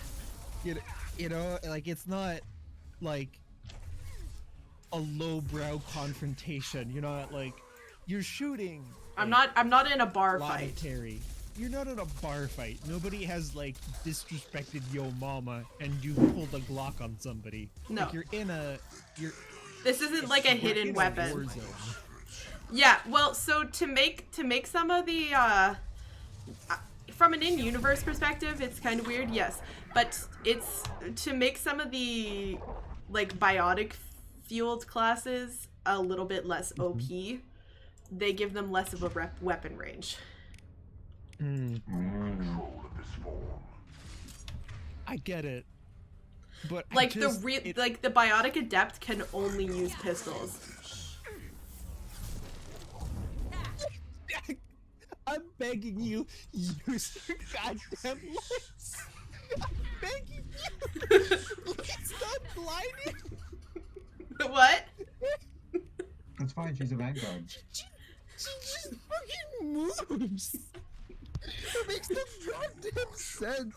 You know, like, it's not like a lowbrow confrontation. You're not like you're shooting. I'm not in a bar fight. Terry. You're not in a bar fight. Nobody has like disrespected yo mama and you pulled a Glock on somebody. No. Like, This isn't like a hidden war weapon. zone. Yeah, well, so to make some of the from an in-universe perspective, it's kind of weird, yes, but it's to make some of the like biotic fueled classes a little bit less OP. They give them less of a weapon range. I get it, but like the biotic adept can only use pistols. I'm begging you, use your goddamn lights. I'm begging you. Stop gliding. What? That's fine. She's a vanguard. She just fucking moves. It makes no goddamn sense.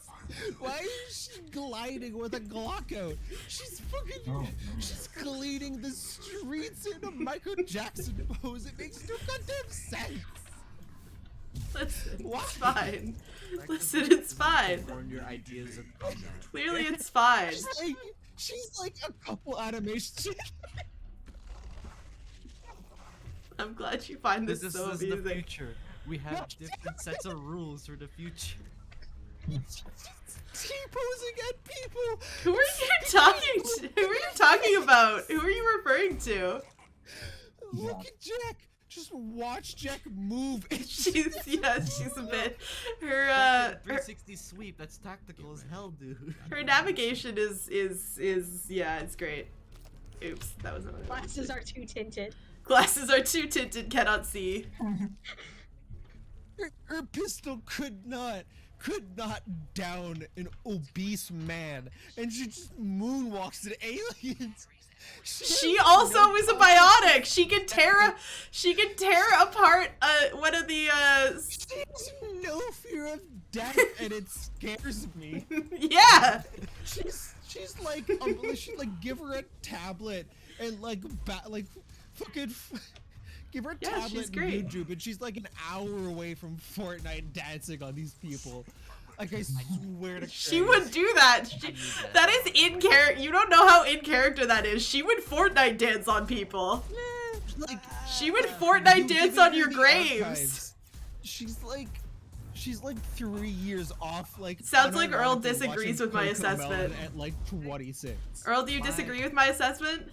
Why is she gliding with a Glock out? She's fucking. She's cleaning the streets in a Michael Jackson pose. It makes no goddamn sense. Listen, it's fine. Listen, it's fine. Your ideas of combat. Clearly, it's fine. She's like a couple animations. I'm glad you find this so is the amusing. future. We have different sets of rules for the future. T-posing at people. Who are you talking to? Who are you talking about? Who are you referring to? Look at Jack. Just watch Jack move. She's a bit. Her 360 sweep. That's tactical as hell, dude. her navigation is yeah, it's great. Oops, that was not what I wanted to Glasses say. are too tinted. Glasses are too tinted, cannot see. Her pistol could not down an obese man, and she just moonwalks at aliens. She also is a biotic. She can tear apart one of the She has no fear of death, and it scares me. Yeah. She's like she like give her a tablet and give her a tablet she's and great. YouTube, and she's like an hour away from Fortnite dancing on these people. Like, I swear to She Christ. would do that. That is in character. You don't know how in character that is. She would Fortnite dance on people. Like, She would Fortnite dance on your the graves. archives. She's like 3 years off. Like, Sounds like Earl unironically disagrees watching with my Cocomelon assessment. at like 26. Earl, do you disagree with my assessment?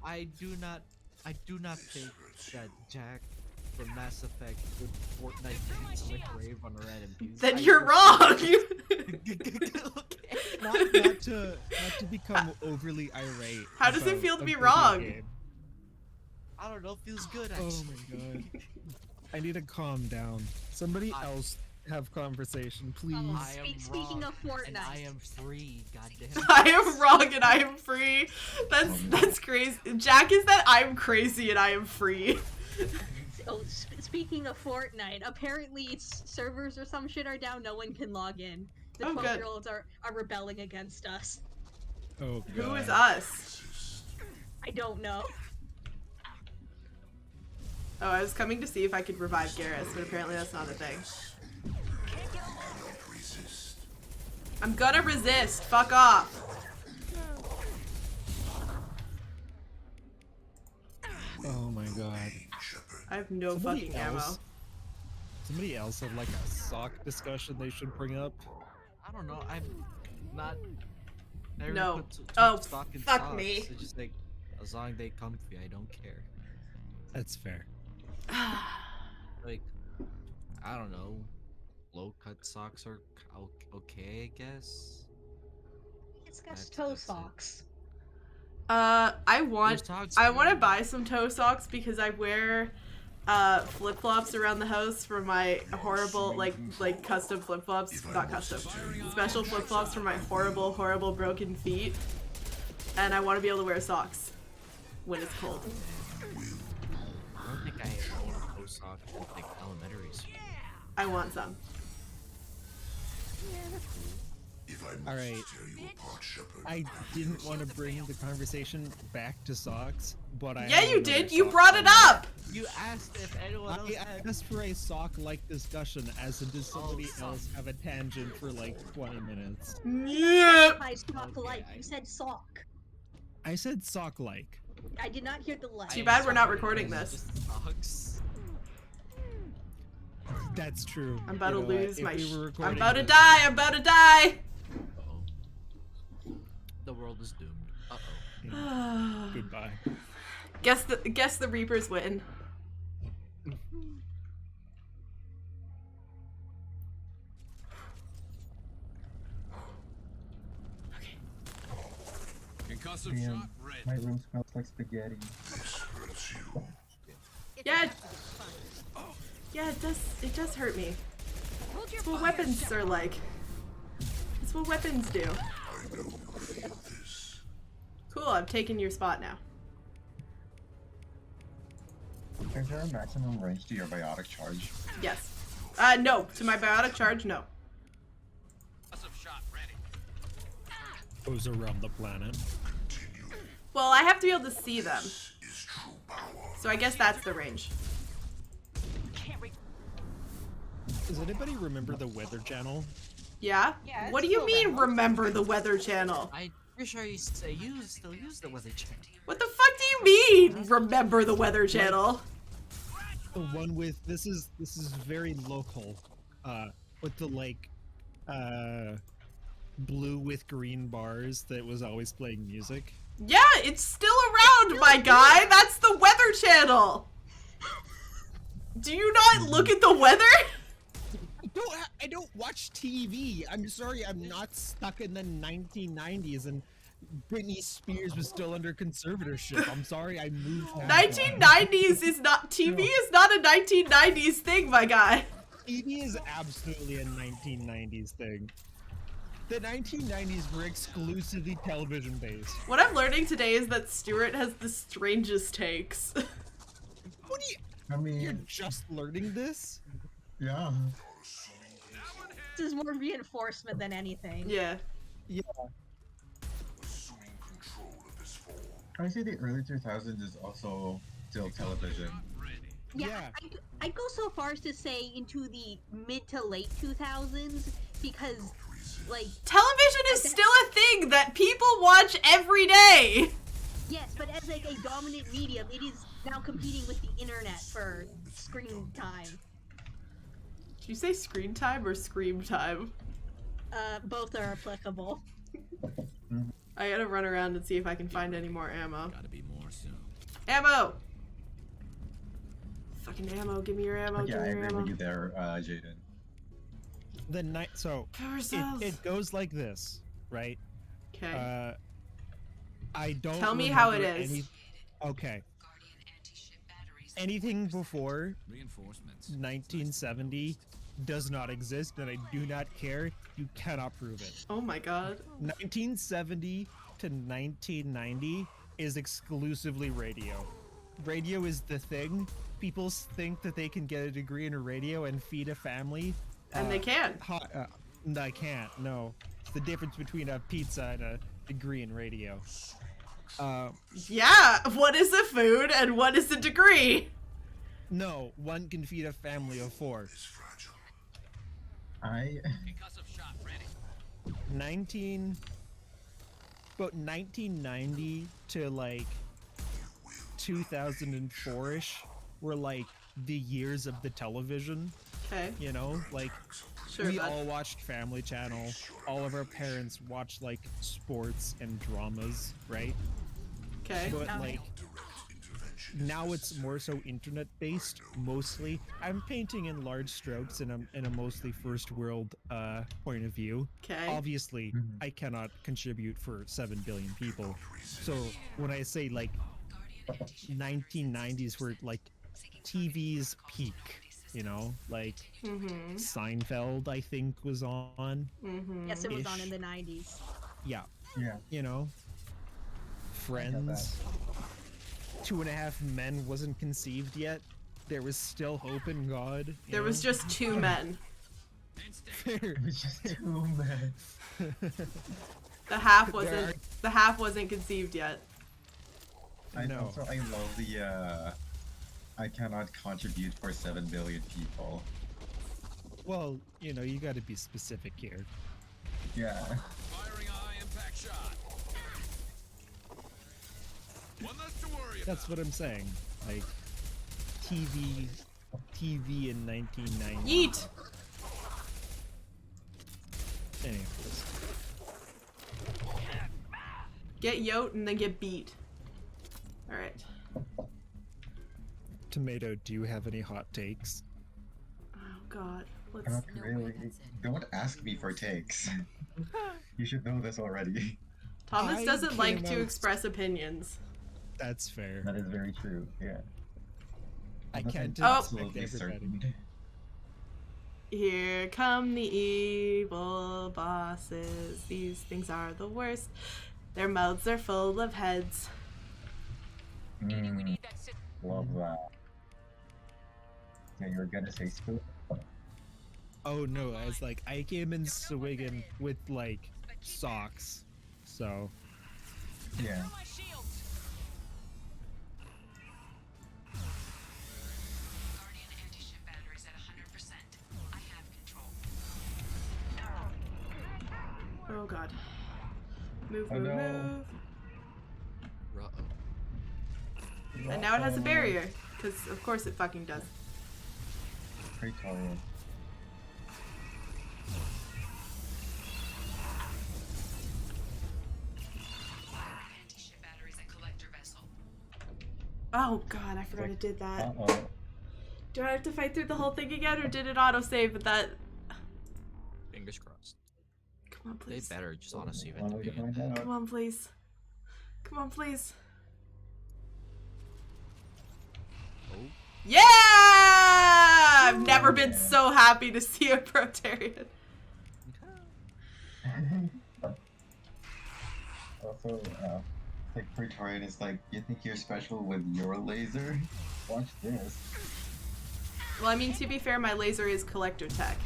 I do not think that Jack from Mass Effect would Fortnite dance on a grave on a random dude. Then you're wrong. Not to become overly irate. How does it about feel to a be video wrong? game. I don't know, feels good Oh actually. my god. I need to calm down. Somebody else have conversation, please. I am Speaking wrong, of Fortnite. and I am free, goddamn. I am wrong and I am free. That's crazy. Jack is that I'm crazy and I am free. Oh, speaking of Fortnite, apparently its servers or some shit are down. No one can log in. The Oh, good. 12-year-olds are rebelling against us. Oh god. Who is us? I don't know. Oh, I was coming to see if I could revive Garrus, but apparently that's not a thing. I'm gonna resist. Fuck off. Oh my god. I have no Somebody fucking ammo. Somebody else had like a sock discussion they should bring up. I don't know, I'm not... I never No. put too Oh, much stock in fuck socks. me. It's just like, as long as they comfy, I don't care. That's fair. Like, I don't know, low-cut socks are okay, I guess? It's got toe socks. I want socks to good. buy some toe socks because I wear flip-flops around the house for my horrible like custom flip-flops, not custom, special flip-flops for my horrible broken feet, and I want to be able to wear socks when it's cold. I don't think I own toe socks in like elementary school. I want some. All right. I didn't want to bring the conversation back to socks, but I Yeah, have you another did. You sock brought it comment. up. You asked if anyone else I had... asked for a sock-like discussion, as in does somebody else have a tangent for like 20 minutes? Yeah. I sock like. You said sock. I said sock-like. I did not hear the like. Too bad we're not recording this. Socks. That's true. I'm about to You know what? lose If my. we were I'm recording about to this- die. I'm about to die. The world is doomed. Goodbye. Guess the Reapers win. Concussive Damn, shot ready. my room smells like spaghetti. Yeah. Yeah, it does hurt me. That's what weapons are like. That's what weapons do. Cool, I'm taking your spot now. Is there a maximum range to your biotic charge? Yes. No. To my biotic charge, no. Goes around the planet. Well, I have to be able to see them. So I guess that's the range. Does anybody remember the Weather Channel? Yeah? Yeah, What do it's you still mean, around. remember the Weather Channel? I'm pretty sure you still use the Weather Channel. What the fuck do you mean, remember the Weather Channel? The one with this is very local, with the like, blue with green bars that was always playing music. Yeah, it's still around, my guy. That's the Weather Channel. Do you not look at the weather? I don't watch TV. I'm sorry, I'm not stuck in the 1990s and Britney Spears was still under conservatorship. I'm sorry, I moved. 1990s is not TV. Is not a 1990s thing, my guy. TV is absolutely a 1990s thing. The 1990s were exclusively television based. What I'm learning today is that Stuart has the strangest takes. What do you? I mean, you're just learning this? Yeah. This is more reinforcement than anything. Yeah. Yeah. I say the early 2000s is also still television. Yeah, I'd go so far as to say into the mid to late 2000s because, like... Television is still a thing that people watch every day! Yes, but as like a dominant medium, it is now competing with the internet for screen time. Did you say screen time or scream time? Both are applicable. I gotta run around and see if I can find any more ammo. Gotta be more soon. Ammo! Fucking ammo, give me your ammo, Yeah, give I me your agree ammo. with you there, Jaden. The night, so it goes like this, right? Okay. I don't. Tell me how it remember is. Okay. Anything before Reinforcements. 1970 does not exist, and I do not care. You cannot prove it. Oh my god. 1970 to 1990 is exclusively radio. Radio is the thing. People think that they can get a degree in a radio and feed a family. And they can. I can't, no. It's the difference between a pizza and a degree in radio. Yeah, what is a food and what is a degree? No, one can feed a family of 4. About 1990 to like 2004-ish were like the years of the television. Okay. You know, like Sure, we bud. all watched Family Channel. All of our parents watched like sports and dramas, right? Okay. But like now it's more so internet based mostly. I'm painting in large strokes in a mostly first world point of view. Okay. Obviously, I cannot contribute for 7 billion people. So when I say like 1990s were like TV's peak, you know, like Seinfeld I think was on. Yes, it was on in the 90s. Yeah. Yeah. You know, Friends. 2.5 Men wasn't conceived yet. There was still hope in God. There was just 2 men. It was just 2 men. The half wasn't conceived yet. I love the I cannot contribute for 7 billion people. Well, you know, you gotta be specific here. Yeah. Firing a high impact shot. One less to worry about. That's what I'm saying. Like, TV in 1990. Yeet! Anyways. Get yote and then get beat. Alright. Tomato, do you have any hot takes? Oh god. Let's... Not really. Don't ask me for takes. You should know this already. Thomas doesn't like to express opinions. That's fair. That is very true, yeah. I can't absolutely expect everybody. certain. Here come the evil bosses. These things are the worst. Their mouths are full of heads. Love that. Yeah, you were gonna say spoon? Oh no, I was like, I came in swigging with like socks, so. Yeah. Oh god. Move, Oh, move, no. move. Uh-oh. And now it has a barrier. Because of course it fucking does. Praetorian. Oh god, I forgot it did that. Uh-oh. Do I have to fight through the whole thing again, or did it autosave at that? Fingers crossed. Come on, please. They better just autosave at the beginning. Come on, please. Come on, please. Oh. Yeah! I've never been so happy to see a Protarian. Also, like Praetorian is like, you think you're special with your laser? Watch this. Well, I mean, to be fair, my laser is collector tech.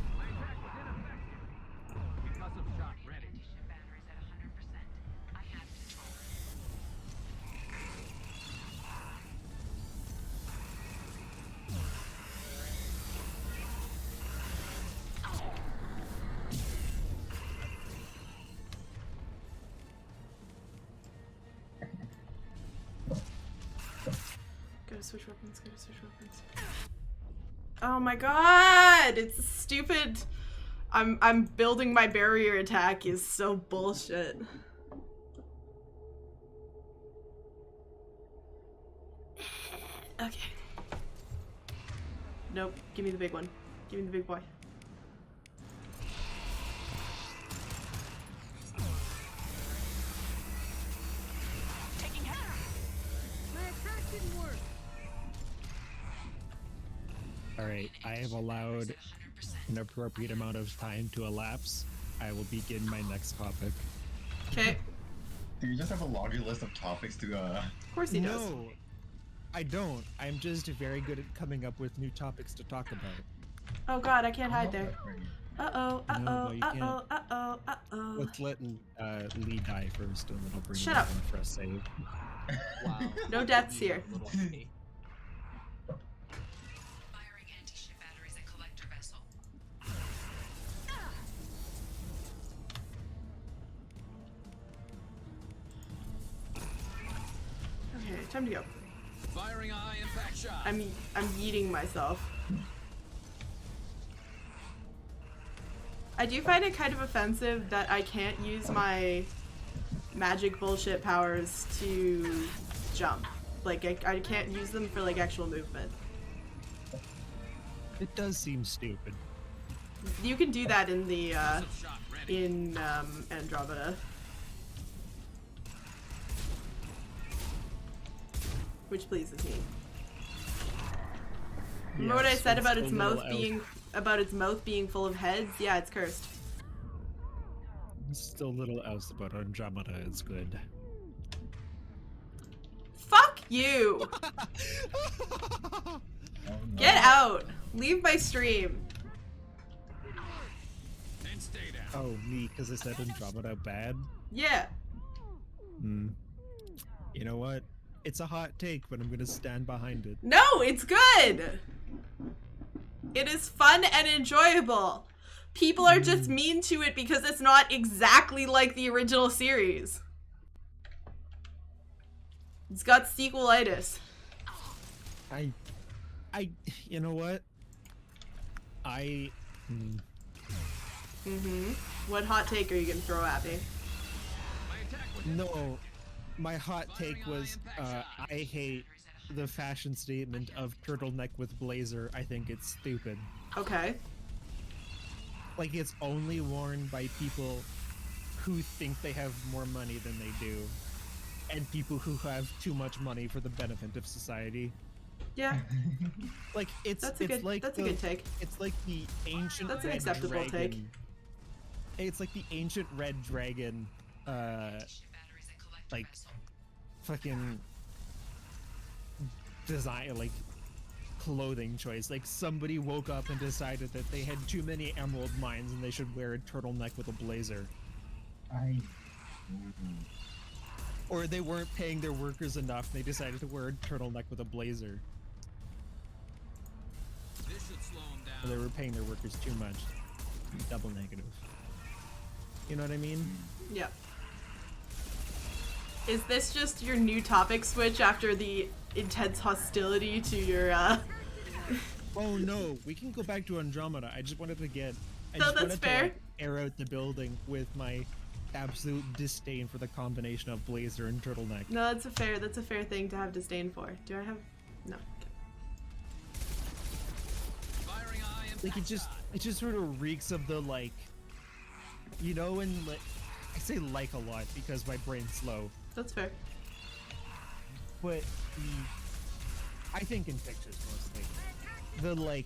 Gotta switch weapons, gotta switch weapons. Oh my god! It's stupid. I'm building my barrier attack is so bullshit. Okay. Nope. Give me the big one. Give me the big boy. Alright, I have allowed an appropriate amount of time to elapse. I will begin my next topic. Okay. Do you just have a laundry list of topics to Of course he does. No, I don't. I'm just very good at coming up with new topics to talk about. Oh god, I can't hide there. Uh-oh, uh-oh, No, you can't. uh-oh, uh-oh, uh-oh. Let's let Lee die first, and then I'll bring Shut him up. in for a save. Wow. No deaths here. Okay, time to go. Firing a high impact shot. I'm yeeting myself. I do find it kind of offensive that I can't use my magic bullshit powers to jump. Like, I can't use them for, like, actual movement. It does seem stupid. You can do that in the, Andromeda. Which pleases me. Remember what I Yes, said it's about a its little mouth being full of heads? Yeah, it's cursed. Still little else about Andromeda is good. Fuck you! Get out! Leave my stream. And stay down. Oh, me, because I said Andromeda bad? Yeah. Hmm. You know what? It's a hot take, but I'm gonna stand behind it. No, it's good! It is fun and enjoyable. People are just mean to it because it's not exactly like the original series. It's got sequelitis. You know what? What hot take are you gonna throw at me? No, my hot take was, I hate the fashion statement of turtleneck with blazer. I think it's stupid. Okay. Like, it's only worn by people who think they have more money than they do, and people who have too much money for the benefit of society. Yeah. Like, it's That's a good take. It's like the ancient That's an red acceptable dragon. take. It's like the ancient red dragon, like, fucking design, like, clothing choice. Like, somebody woke up and decided that they had too many emerald mines and they should wear a turtleneck with a blazer. Or they weren't paying their workers enough, they decided to wear a turtleneck with a blazer. This should slow him down. Or they were paying their workers too much. Double negative. You know what I mean? Yep. Is this just your new topic switch after the intense hostility to your Oh no, we can go back to Andromeda. I just wanted to get. I No, just that's wanted fair. to like, air out the building with my absolute disdain for the combination of blazer and turtleneck. No, that's a fair thing to have disdain for. Do I have? No. Like it just sort of reeks of the like, you know, when like I say like a lot because my brain's slow. That's fair. But I think in pictures mostly. The like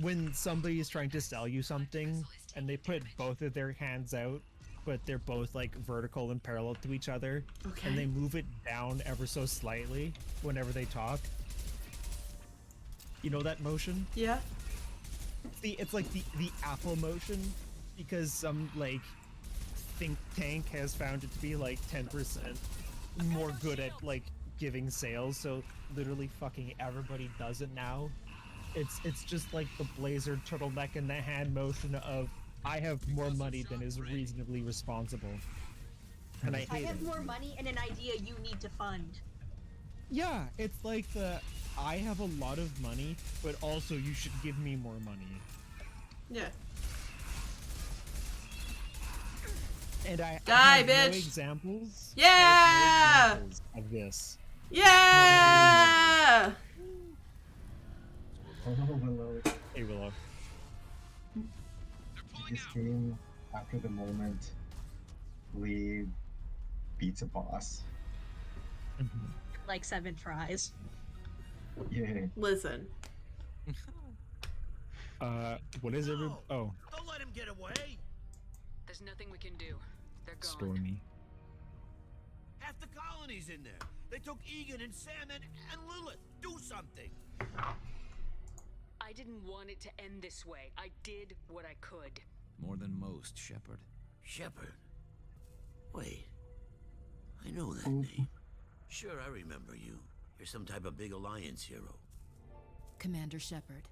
when somebody is trying to sell you something and they put both of their hands out, but they're both like vertical and parallel to each other, Okay. and they move it down ever so slightly whenever they talk. You know that motion? Yeah. It's like the Apple motion, because some like think tank has found it to be like 10% more good at like giving sales, so literally fucking everybody does it now. It's just like the blazer turtleneck and the hand motion of I have more money than is reasonably responsible. And I I hate have it. more money and an idea you need to fund. Yeah, it's like the I have a lot of money, but also you should give me more money. Yeah. And I Die, have no bitch! examples. Yeah! I have no examples of this. Yeah! Oh, Willow. Hey, Willow. This game, after the moment, Lee beats a boss. Like 7 tries. Yeah. Listen. What is every? Oh, Don't let him get away. There's nothing we can do. They're gone. Stormy. Half the colony's in there. They took Egan and Sam and Lilith. Do something. I didn't want it to end this way. I did what I could. More than most, Shepard. Shepard? Wait. I know that name. Sure, I remember you. You're some type of big Alliance hero. Commander Shepard,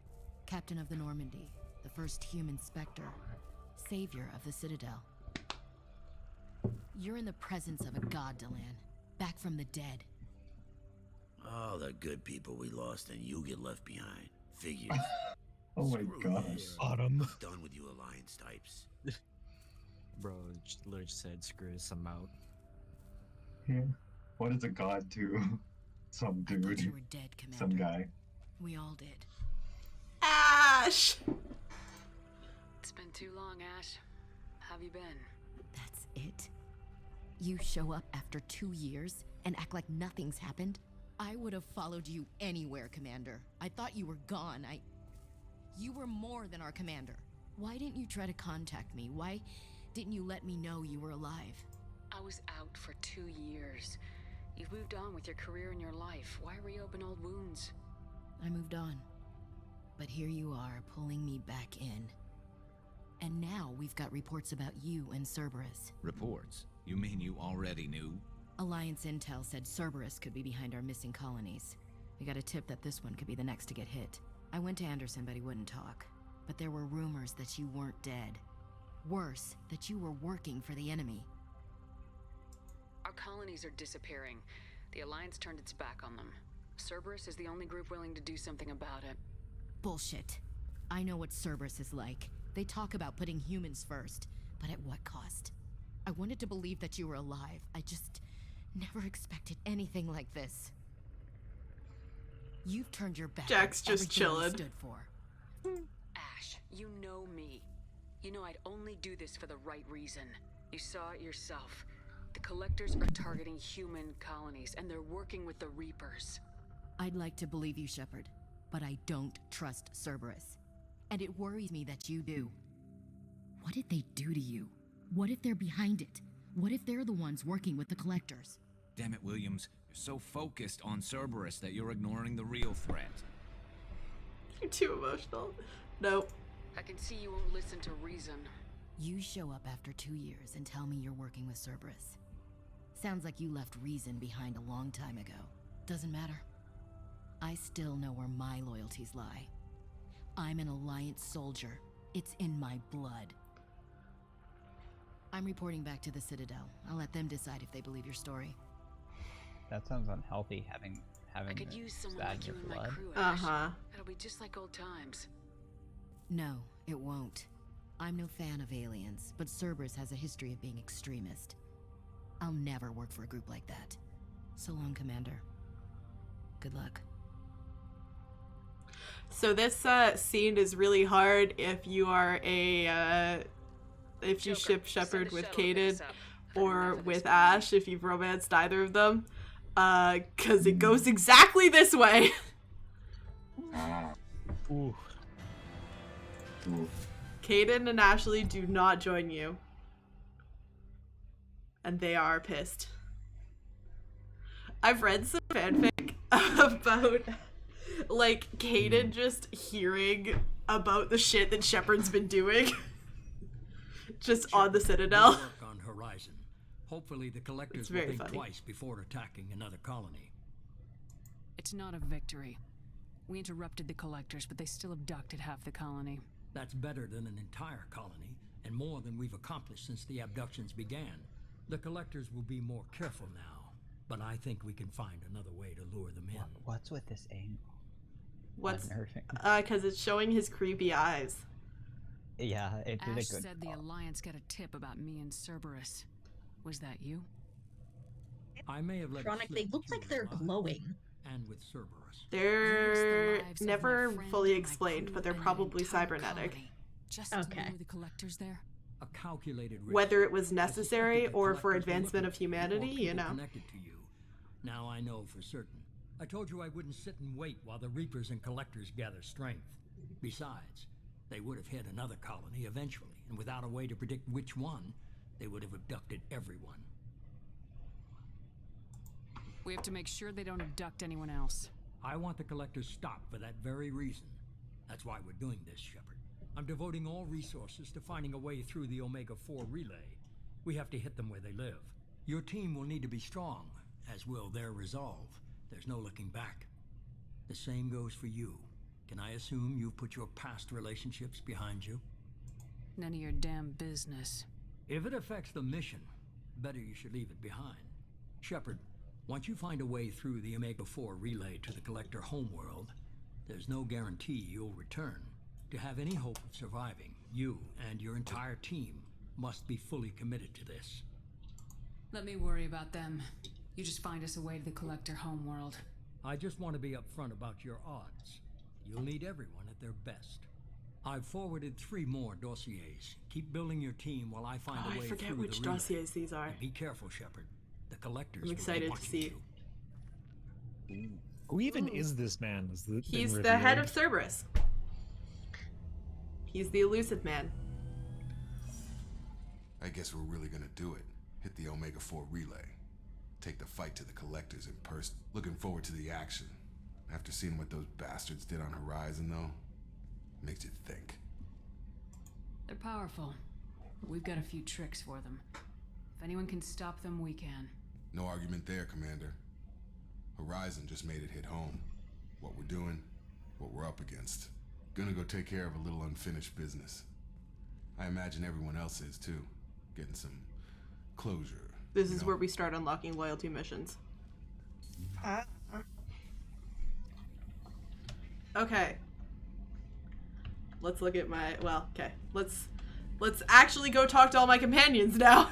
Captain of the Normandy, the first human Spectre, savior of the Citadel. You're in the presence of a god, Delan, back from the dead. All the good people we lost and you get left behind. Figures. Oh my Screw gosh. this. Autumn. Done with you Alliance types. Bro, literally said screw some out. Yeah. What is a god to some dude? I thought you were dead, Commander. Some guy. We all did. Ash! It's been too long, Ash. How have you been? That's it? You show up after 2 years and act like nothing's happened? I would have followed you anywhere, Commander. I thought you were gone. You were more than our commander. Why didn't you try to contact me? Why didn't you let me know you were alive? I was out for 2 years. You've moved on with your career and your life. Why reopen old wounds? I moved on. But here you are, pulling me back in. And now we've got reports about you and Cerberus. Reports? You mean you already knew? Alliance intel said Cerberus could be behind our missing colonies. We got a tip that this one could be the next to get hit. I went to Anderson, but he wouldn't talk. But there were rumors that you weren't dead. Worse, that you were working for the enemy. Our colonies are disappearing. The Alliance turned its back on them. Cerberus is the only group willing to do something about it. Bullshit. I know what Cerberus is like. They talk about putting humans first, but at what cost? I wanted to believe that you were alive. I just never expected anything like this. You've turned your back Jack's on just everything we chilling. stood for. Ash, you know me. You know I'd only do this for the right reason. You saw it yourself. The Collectors are targeting human colonies, and they're working with the Reapers. I'd like to believe you, Shepard, but I don't trust Cerberus. And it worries me that you do. What did they do to you? What if they're behind it? What if they're the ones working with the Collectors? Damn it, Williams. You're so focused on Cerberus that you're ignoring the real threat. You're too emotional. Nope. I can see you won't listen to reason. You show up after 2 years and tell me you're working with Cerberus. Sounds like you left reason behind a long time ago. Doesn't matter. I still know where my loyalties lie. I'm an Alliance soldier. It's in my blood. I'm reporting back to the Citadel. I'll let them decide if they believe your story. That sounds unhealthy, having I could use someone that like in you your in my blood. crew, Ash. Uh-huh. I'd It'll be just like old times. No, it won't. I'm no fan of aliens, but Cerberus has a history of being extremist. I'll never work for a group like that. So long, Commander. Good luck. So this scene is really hard if you are a if you ship Shepard with Kaden or with Ash, if you've romanced either of them, because it goes exactly this way. Ooh. Kaden and Ashley do not join you, and they are pissed. I've read some fanfic about like Kaden just hearing about the shit that Shepard's been doing just on the Citadel. Work on Horizon. Hopefully the collectors will think twice before attacking another colony. It's not a victory. We interrupted the collectors, but they still abducted half the colony. That's better than an entire colony, and more than we've accomplished since the abductions began. The collectors will be more careful now, but I think we can find another way to lure them in. What's with this angle? What's because it's showing his creepy eyes. Yeah, it did Ash a good said the Alliance got a tip about me and Cerberus. Was that you? I may have let they look like they're glowing. And with Cerberus. They're never fully explained, but they're probably cybernetic. Just okay. The collectors there. A calculated risk. Whether it was necessary or for advancement of humanity, you know. Connected to you. Now I know for certain. I told you I wouldn't sit and wait while the Reapers and Collectors gather strength. Besides, they would have hit another colony eventually, and without a way to predict which one, they would have abducted everyone. We have to make sure they don't abduct anyone else. I want the Collectors stopped for that very reason. That's why we're doing this, Shepard. I'm devoting all resources to finding a way through the Omega-4 relay. We have to hit them where they live. Your team will need to be strong, as will their resolve. There's no looking back. The same goes for you. Can I assume you've put your past relationships behind you? None of your damn business. If it affects the mission, better you should leave it behind. Shepard, once you find a way through the Omega-4 relay to the Collector homeworld, there's no guarantee you'll return. To have any hope of surviving, you and your entire team must be fully committed to this. Let me worry about them. You just find us a way to the Collector homeworld. I just want to be upfront about your odds. You'll need everyone at their best. I've forwarded 3 more dossiers. Keep building your team while I find a way through the relay. I forget which dossiers these are. And be careful, Shepard. The Collectors I'm excited to see. Who even is this man? He's the head of Cerberus. He's the elusive man. I guess we're really gonna do it. Hit the Omega-4 relay. Take the fight to the Collectors in person. Looking forward to the action. After seeing what those bastards did on Horizon, though, makes you think. They're powerful. But we've got a few tricks for them. If anyone can stop them, we can. No argument there, Commander. Horizon just made it hit home. What we're doing, what we're up against. Gonna go take care of a little unfinished business. I imagine everyone else is too. Getting some closure. This is where we start unlocking loyalty missions. Okay. Let's look at my, well, okay. Let's actually go talk to all my companions now.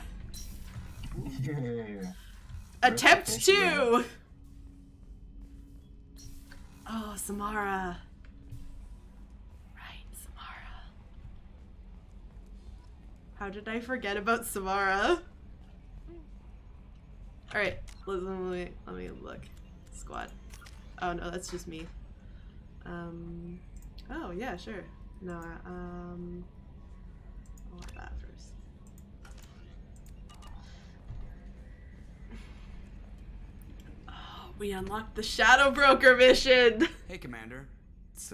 Attempt 2! Oh, Samara. Right, Samara. How did I forget about Samara? Alright, let me look. Squad. Oh no, that's just me. Oh yeah, sure. No, I want that first. Oh, we unlocked the Shadow Broker mission! Hey, Commander. It's,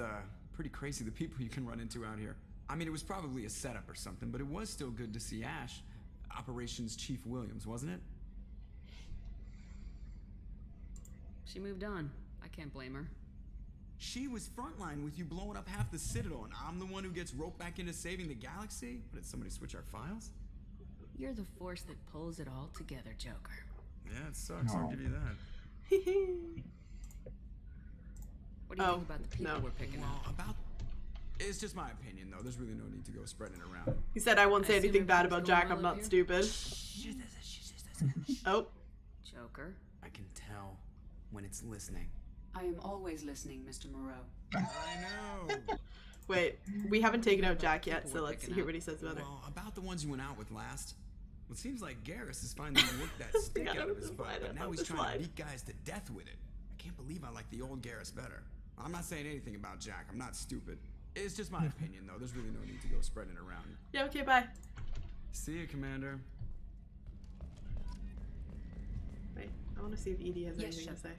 pretty crazy the people you can run into out here. I mean, it was probably a setup or something, but it was still good to see Ash. Operations Chief Williams, wasn't it? She moved on. I can't blame her. She was frontline with you blowing up half the Citadel, and I'm the one who gets roped back into saving the galaxy? But did somebody switch our files? You're the force that pulls it all together, Joker. Yeah, it sucks. I'll give you that. What do you think about the people we're picking up? It's just my opinion, though. There's really no need to go spreading it around. He said I won't say anything bad about Jack. I'm not stupid. Oh. Joker. I can tell when it's listening. I am always listening, Mr. Moreau. I know. Wait, we haven't taken out Jack yet, so let's hear what he says about it. Well, about the ones you went out with last. Well, it seems like Garrus is finally worked that stick out of his butt, but now he's trying to beat guys to death with it. I can't believe I like the old Garrus better. I'm not saying anything about Jack. I'm not stupid. It's just my opinion, though. There's really no need to go spreading it around. Yeah, okay, bye. See you, Commander. Wait, I want to see if Edie has anything to say.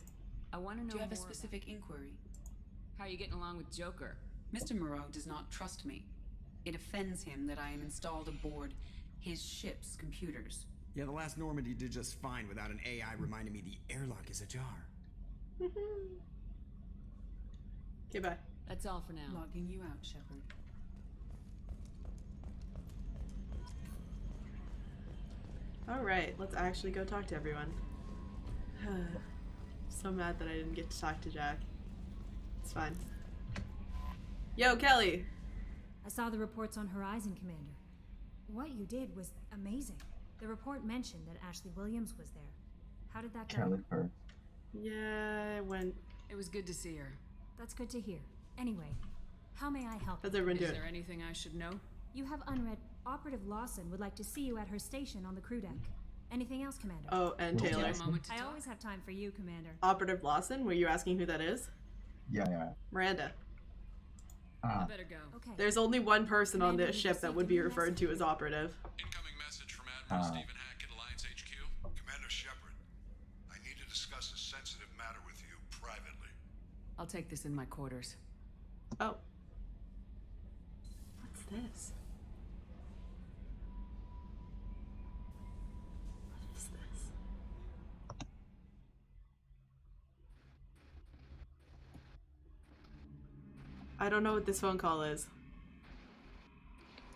I want to know. Do you have a more specific inquiry? How are you getting along with Joker? Mr. Moreau does not trust me. It offends him that I am installed aboard his ship's computers. Yeah, the last Normandy did just fine without an AI reminding me the airlock is ajar. Okay, bye. That's all for now. Logging you out, Shepard. Alright, let's actually go talk to everyone. So mad that I didn't get to talk to Jack. It's fine. Yo, Kelly! I saw the reports on Horizon, Commander. What you did was amazing. The report mentioned that Ashley Williams was there. How did that go? Yeah, it went... It was good to see her. That's good to hear. Anyway, how may I help? How's everyone doing? Is there anything I should know? You have unread. Operative Lawson would like to see you at her station on the crew deck. Anything else, Commander? Oh, and Taylor. I always have time for you, Commander. Operative Lawson? Were you asking who that is? Yeah. Miranda. I better go. Okay. There's only one person on this ship that would be referred to as operative. Incoming message from Admiral Stephen Hackett, Alliance HQ. Commander Shepard, I need to discuss a sensitive matter with you privately. I'll take this in my quarters. Oh. What's this? What is this? I don't know what this phone call is.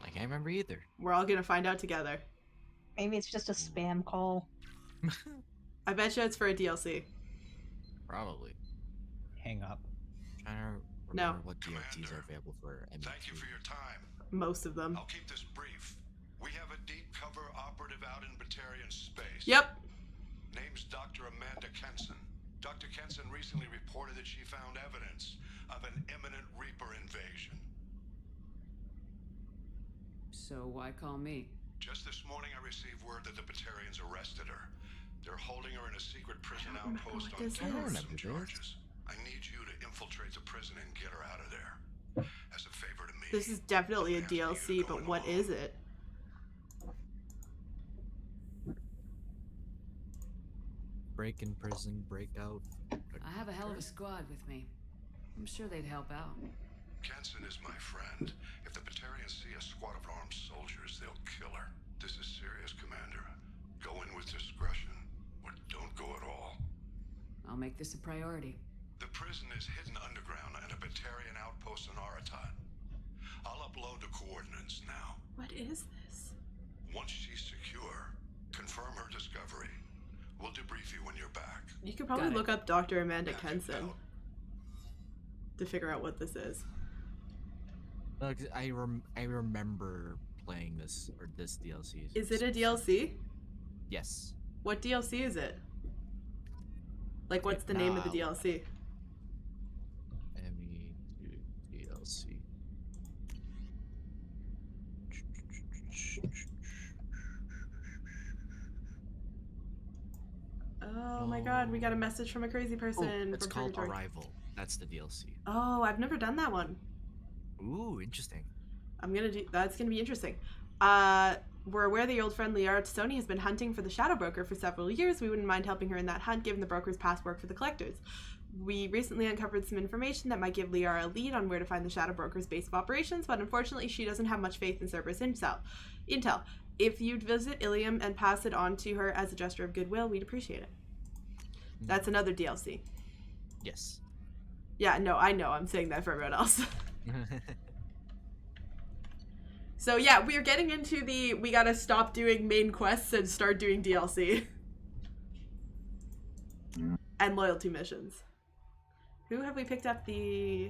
I can't remember either. We're all gonna find out together. Maybe it's just a spam call. I bet you it's for a DLC. Probably. Hang up. Trying to remember what DLCs are available for ME2. Thank you for your time. Most of them. I'll keep this brief. We have a deep cover operative out in Batarian space. Yep. Name's Dr. Amanda Kenson. Dr. Kenson recently reported that she found evidence of an imminent Reaper invasion. So why call me? Just this morning I received word that the Batarians arrested her. They're holding her in a secret prison outpost on terrorism charges. I need you to infiltrate the prison and get her out of there. As a favor to me. This is definitely a DLC, but what is it? Break in prison, break out. I have a hell of a squad with me. I'm sure they'd help out. Kenson is my friend. If the Batarians see a squad of armed soldiers, they'll kill her. This is serious, Commander. Go in with discretion, or don't go at all. I'll make this a priority. The prison is hidden underground and a Batarian outpost in Aratat. I'll upload the coordinates now. What is this? Once she's secure, confirm her discovery. We'll debrief you when you're back. You could probably look up Dr. Amanda Kenson to figure out what this is. Look, I remember playing this DLC. Is it a DLC? Yes. What DLC is it? Like, what's the name of the DLC? ME2 DLC. Oh my god, we got a message from a crazy person. It's from called Purgatory. Arrival. That's the DLC. Oh, I've never done that one. Ooh, interesting. That's gonna be interesting. We're aware the old friend Liara Tassoni has been hunting for the Shadow Broker for several years. We wouldn't mind helping her in that hunt, given the broker's past work for the Collectors. We recently uncovered some information that might give Liara a lead on where to find the Shadow Broker's base of operations, but unfortunately she doesn't have much faith in Cerberus intel. If you'd visit Ilium and pass it on to her as a gesture of goodwill, we'd appreciate it. That's another DLC. Yes. Yeah, no, I know. I'm saying that for everyone else. So yeah, we're getting into we gotta stop doing main quests and start doing DLC. And loyalty missions. Who have we picked up the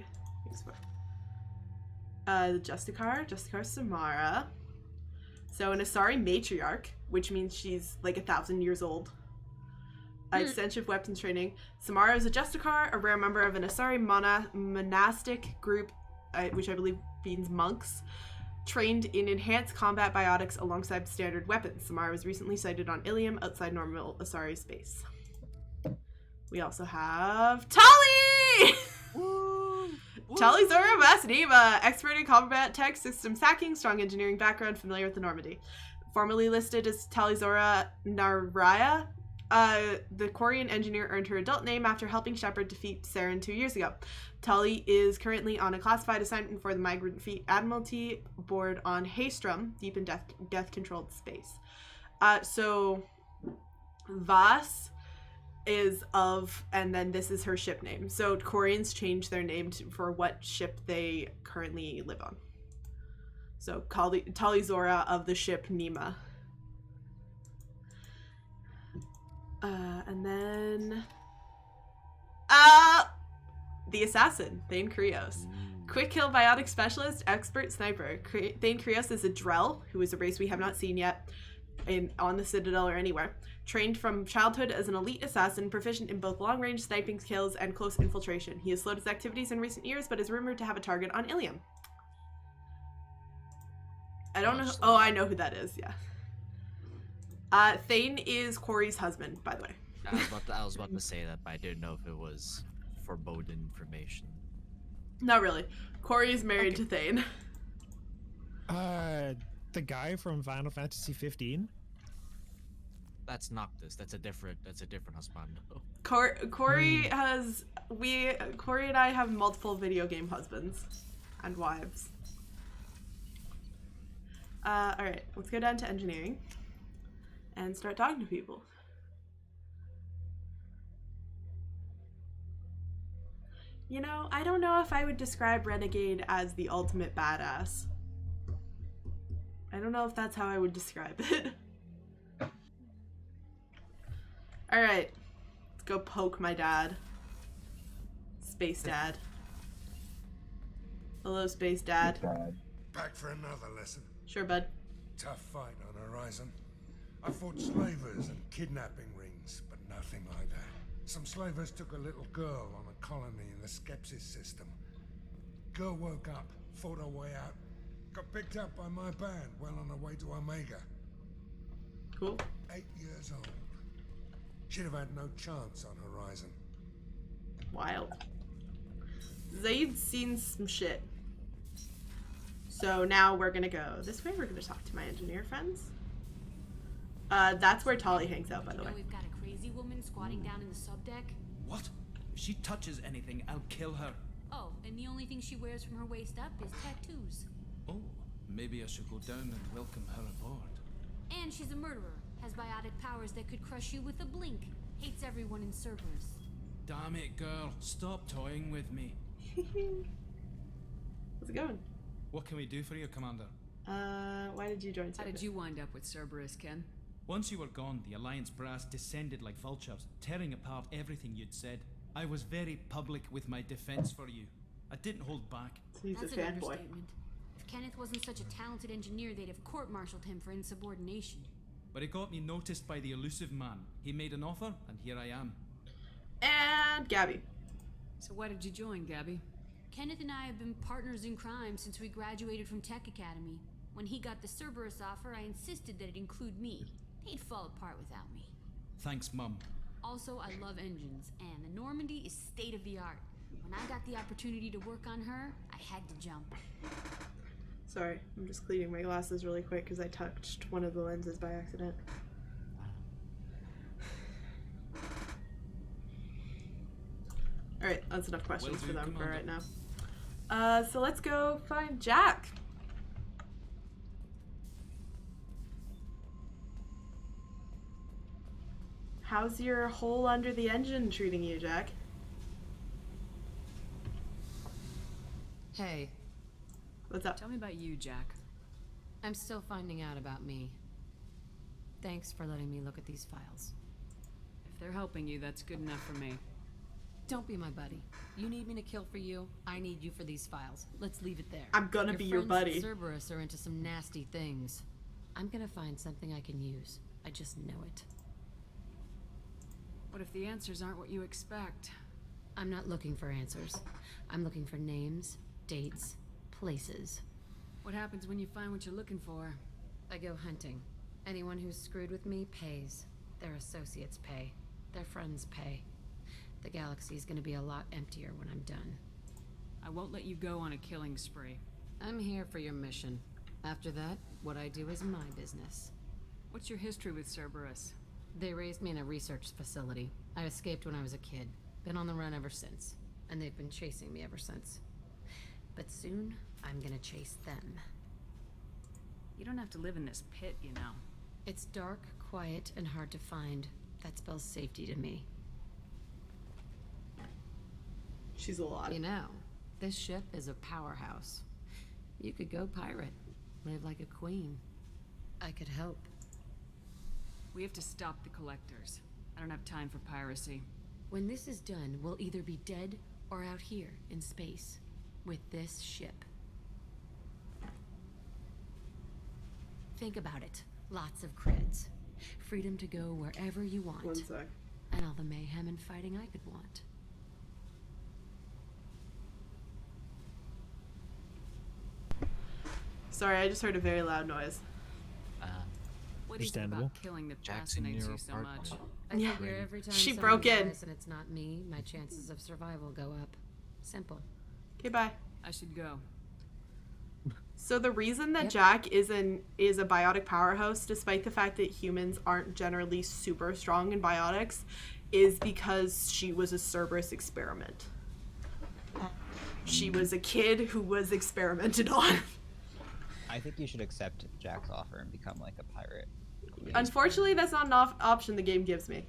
Justicar Samara. So an Asari matriarch, which means she's like 1,000 years old. Extensive weapons training. Samara is a Justicar, a rare member of an Asari monastic group, which I believe means monks, trained in enhanced combat biotics alongside standard weapons. Samara was recently sighted on Ilium outside normal Asari space. We also have Tali! Tali Zora Masnima, expert in combat tech systems hacking, strong engineering background, familiar with the Normandy. Formerly listed as Tali Zora Naraya, the Korean engineer earned her adult name after helping Shepard defeat Saren 2 years ago. Tali is currently on a classified assignment for the Migrant Fleet Admiralty board on Haystrom, deep in death-controlled space. So Vas is of, and then this is her ship name. So Koreans changed their name for what ship they currently live on. So Tali Zora of the ship Nima. And then the assassin, Thane Krios. Quick kill biotic specialist, expert sniper. Thane Krios is a Drell, who is a race we have not seen yet on the Citadel or anywhere. Trained from childhood as an elite assassin, proficient in both long-range sniping skills and close infiltration. He has slowed his activities in recent years, but is rumored to have a target on Ilium. I don't know. Oh, I know who that is, yeah. Thane is Corey's husband, by the way. I was about to say that, but I didn't know if it was foreboding information. Not really. Corey is married to Thane. The guy from Final Fantasy 15? That's Noctis. That's a different husband. Corey has Corey and I have multiple video game husbands and wives. Alright, let's go down to engineering and start talking to people. You know, I don't know if I would describe Renegade as the ultimate badass. I don't know if that's how I would describe it. Alright, let's go poke my dad. Space Dad. Hello, Space Dad. Back for another lesson. Sure, bud. Tough fight on Horizon. I fought slavers and kidnapping rings, but nothing like that. Some slavers took a little girl on a colony in the Skepsis system. Girl woke up, fought her way out, got picked up by my band well on her way to Omega. Cool. 8 years old. She'd have had no chance on Horizon. Wild. Zaid's seen some shit. So now we're gonna go this way. We're gonna talk to my engineer friends. That's where Tali hangs out, by the way. We've got a crazy woman squatting down in the subdeck. What? If she touches anything, I'll kill her. Oh, and the only thing she wears from her waist up is tattoos. Oh, maybe I should go down and welcome her aboard. And she's a murderer. Has biotic powers that could crush you with a blink. Hates everyone in Cerberus. Damn it, girl. Stop toying with me. How's it going? What can we do for you, Commander? Why did you join Cerberus? How did you wind up with Cerberus, Ken? Once you were gone, the Alliance brass descended like vultures, tearing apart everything you'd said. I was very public with my defense for you. I didn't hold back. That's an understatement. If Kenneth wasn't such a talented engineer, they'd have court-martialed him for insubordination. But it got me noticed by the elusive man. He made an offer, and here I am. And Gabby. So why did you join, Gabby? Kenneth and I have been partners in crime since we graduated from Tech Academy. When he got the Cerberus offer, I insisted that it include me. He'd fall apart without me. Thanks, Mum. Also, I love engines, and the Normandy is state-of-the-art. When I got the opportunity to work on her, I had to jump. Sorry, I'm just cleaning my glasses really quick because I touched one of the lenses by accident. Alright, that's enough questions for them for right now. So let's go find Jack. How's your hole under the engine treating you, Jack? Hey. What's up? Tell me about you, Jack. I'm still finding out about me. Thanks for letting me look at these files. If they're helping you, that's good enough for me. Don't be my buddy. You need me to kill for you, I need you for these files. Let's leave it there. I'm gonna be your buddy. Your friends at Cerberus are into some nasty things. I'm gonna find something I can use. I just know it. What if the answers aren't what you expect? I'm not looking for answers. I'm looking for names, dates, places. What happens when you find what you're looking for? I go hunting. Anyone who's screwed with me pays. Their associates pay. Their friends pay. The galaxy's gonna be a lot emptier when I'm done. I won't let you go on a killing spree. I'm here for your mission. After that, what I do is my business. What's your history with Cerberus? They raised me in a research facility. I escaped when I was a kid. Been on the run ever since. And they've been chasing me ever since. But soon, I'm gonna chase them. You don't have to live in this pit, you know. It's dark, quiet, and hard to find. That spells safety to me. She's a lot. You know, this ship is a powerhouse. You could go pirate. Live like a queen. I could help. We have to stop the collectors. I don't have time for piracy. When this is done, we'll either be dead or out here in space with this ship. Think about it. Lots of creds. Freedom to go wherever you want. One sec. And all the mayhem and fighting I could want. Sorry, I just heard a very loud noise. What is it about killing that fascinates you so much? I figure every time She someone broke in. dies and it's not me, my chances of survival go up. Simple. Okay, bye. I should go. So the reason that Jack is a biotic powerhouse, despite the fact that humans aren't generally super strong in biotics, is because she was a Cerberus experiment. She was a kid who was experimented on. I think you should accept Jack's offer and become like a pirate. Unfortunately, that's not an option the game gives me.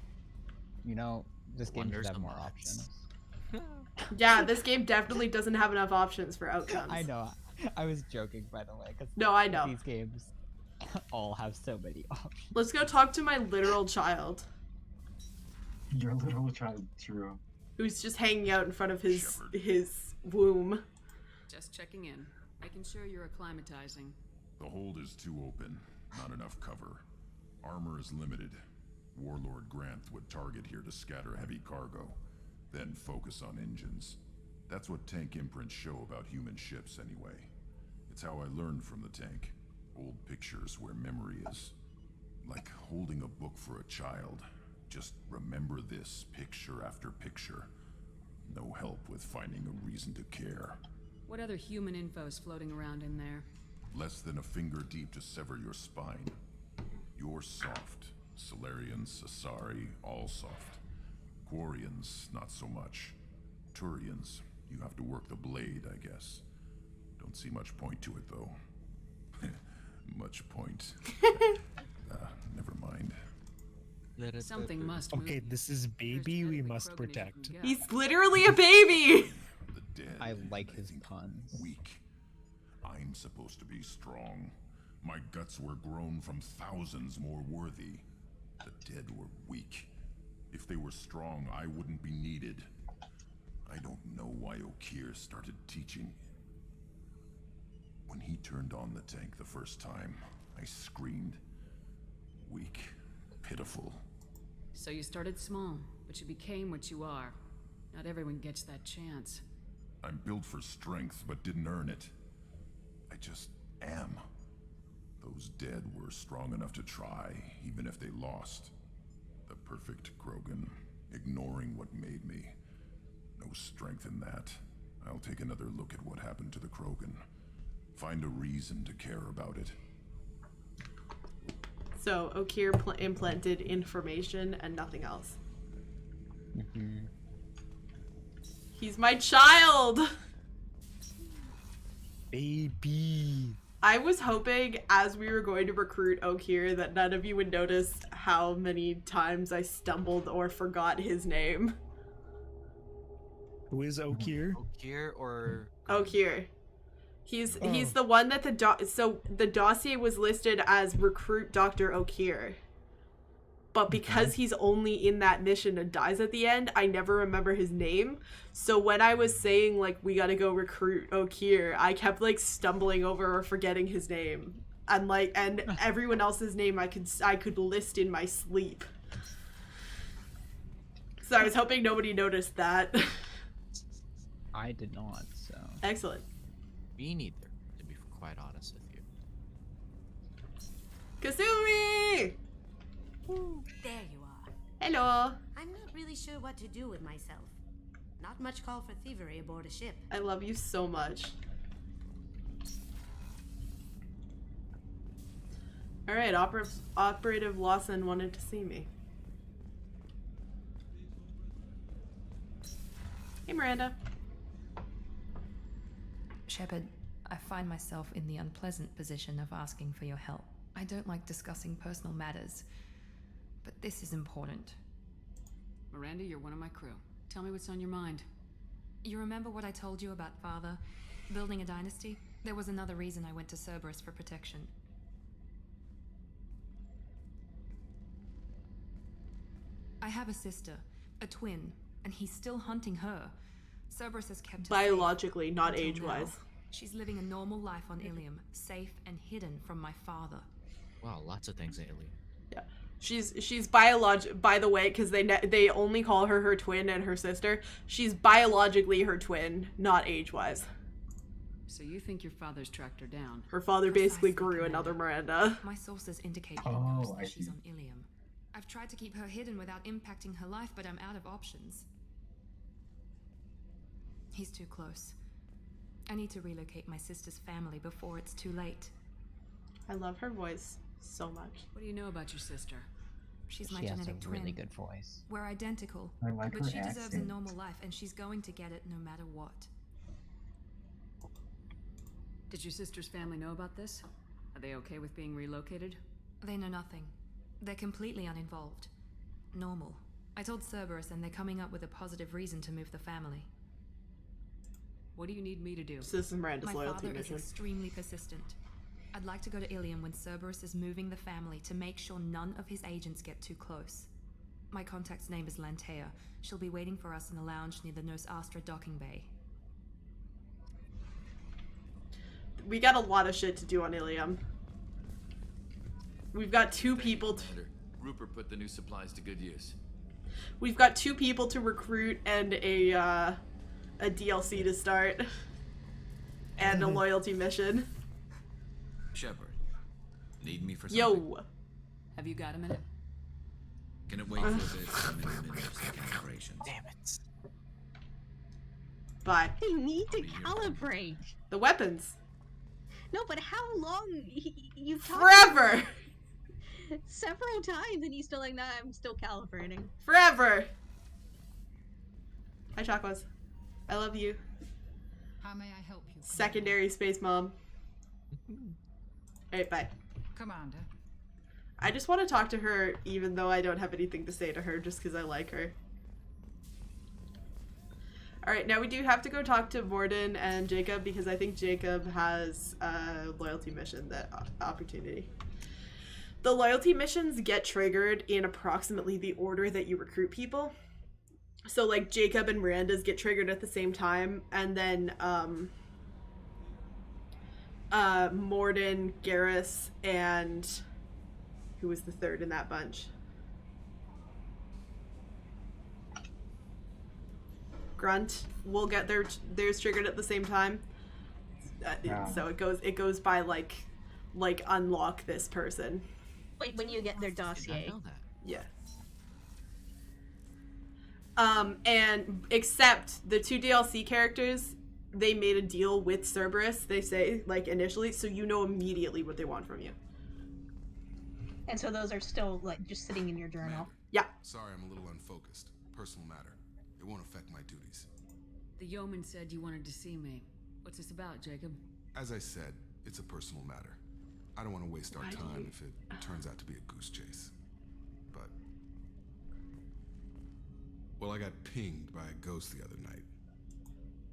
You know, this game should have more options. Yeah, this game definitely doesn't have enough options for outcomes. I know. I was joking, by the way. 'Cause no, I know. These games all have so many options. Let's go talk to my literal child. Your literal child, true. Who's just hanging out in front of his womb. Just checking in. Making sure you're acclimatizing. The hold is too open. Not enough cover. Armor is limited. Warlord Grant would target here to scatter heavy cargo, then focus on engines. That's what tank imprints show about human ships anyway. It's how I learned from the tank. Old pictures where memory is. Like holding a book for a child. Just remember this picture after picture. No help with finding a reason to care. What other human info is floating around in there? Less than a finger deep to sever your spine. You're soft. Solarians, Asari, all soft. Quarians, not so much. Turians, you have to work the blade, I guess. Don't see much point to it, though. Much point. Never mind. Something must move. Okay, this is baby we must protect. He's literally a baby! The dead, I like his puns. Weak. I'm supposed to be strong. My guts were grown from thousands more worthy. The dead were weak. If they were strong, I wouldn't be needed. I don't know why Okier started teaching. When he turned on the tank the first time, I screamed. Weak. Pitiful. So you started small, but you became what you are. Not everyone gets that chance. I'm built for strength, but didn't earn it. I just am. Those dead were strong enough to try, even if they lost. The perfect Krogan, ignoring what made me. No strength in that. I'll take another look at what happened to the Krogan. Find a reason to care about it. So Okier implanted information and nothing else. Mm-hmm. He's my child! Baby. I was hoping as we were going to recruit Okier that none of you would notice how many times I stumbled or forgot his name. Who is Okier? Okier or Okier. He's the one that the dossier was listed as recruit Dr. Okier. but because he's only in that mission and dies at the end, I never remember his name. So when I was saying, like, we gotta go recruit Okir, I kept, like, stumbling over or forgetting his name. And, like, and everyone else's name I could list in my sleep. So I was hoping nobody noticed that. I did not, so... Excellent. Me neither, to be quite honest with you. Kasumi! There you are. Hello. I'm not really sure what to do with myself. Not much call for thievery aboard a ship. I love you so much. Alright, Operative Lawson wanted to see me. Hey, Miranda. Shepard, I find myself in the unpleasant position of asking for your help. I don't like discussing personal matters, but this is important. Miranda, you're one of my crew. Tell me what's on your mind. You remember what I told you about Father? Building a dynasty? There was another reason I went to Cerberus for protection. I have a sister, a twin, and he's still hunting her. Cerberus has kept her biologically, safe not until age-wise. now. She's living a normal life on Ilium, safe and hidden from my father. Wow, lots of things, Ailey. Yeah. She's by the way, because they only call her twin and her sister. She's biologically her twin, not age-wise. So you think your father's tracked her down? Her father basically grew another Miranda. My sources indicate he knows that she's on Ilium. I've tried to keep her hidden without impacting her life, but I'm out of options. He's too close. I need to relocate my sister's family before it's too late. I love her voice so much. What do you know about your sister? She's my She has genetic a twin. really good voice. We're identical, I like but her she deserves a accent. normal life, and she's going to get it no matter what. Did your sister's family know about this? Are they okay with being relocated? They know nothing. They're completely uninvolved. Normal. I told Cerberus, and they're coming up with a positive reason to move the family. What do you need me to do? So this is Miranda's My loyalty father mission. is extremely persistent. I'd like to go to Ilium when Cerberus is moving the family to make sure none of his agents get too close. My contact's name is Lantea. She'll be waiting for us in the lounge near the Nos Astra docking bay. We got a lot of shit to do on Ilium. We've got two people to... Rupert put the new supplies to good use. We've got 2 people to recruit and a DLC to start. And a loyalty mission. Shepard, need me for something? Yo! Have you got a minute? Can it wait for a bit? I'm in the middle of some calibrations. Damn it. Bye. I need to calibrate. The weapons. No, but how long? You've talked Forever! several times, and he's still like, nah, I'm still calibrating. Forever! Hi, Chakwas. I love you. How may I help you? Secondary space mom. Alright, bye. Commander. I just want to talk to her even though I don't have anything to say to her just because I like her. Alright, now we do have to go talk to Morden and Jacob because I think Jacob has a loyalty mission, that opportunity. The loyalty missions get triggered in approximately the order that you recruit people. So like Jacob and Miranda's get triggered at the same time, and then Morden, Garrus, and who was the third in that bunch? Grunt will get theirs triggered at the same time. So it goes by like unlock this person. Wait, when you get their dossier. Yeah. And except the 2 DLC characters, they made a deal with Cerberus, they say, like, initially, so you know immediately what they want from you. And so those are still, like, just sitting in your journal. Yeah. Sorry, I'm a little unfocused. Personal matter. It won't affect my duties. The yeoman said you wanted to see me. What's this about, Jacob? As I said, it's a personal matter. I don't want to waste our time if it turns out to be a goose chase. But... well, I got pinged by a ghost the other night.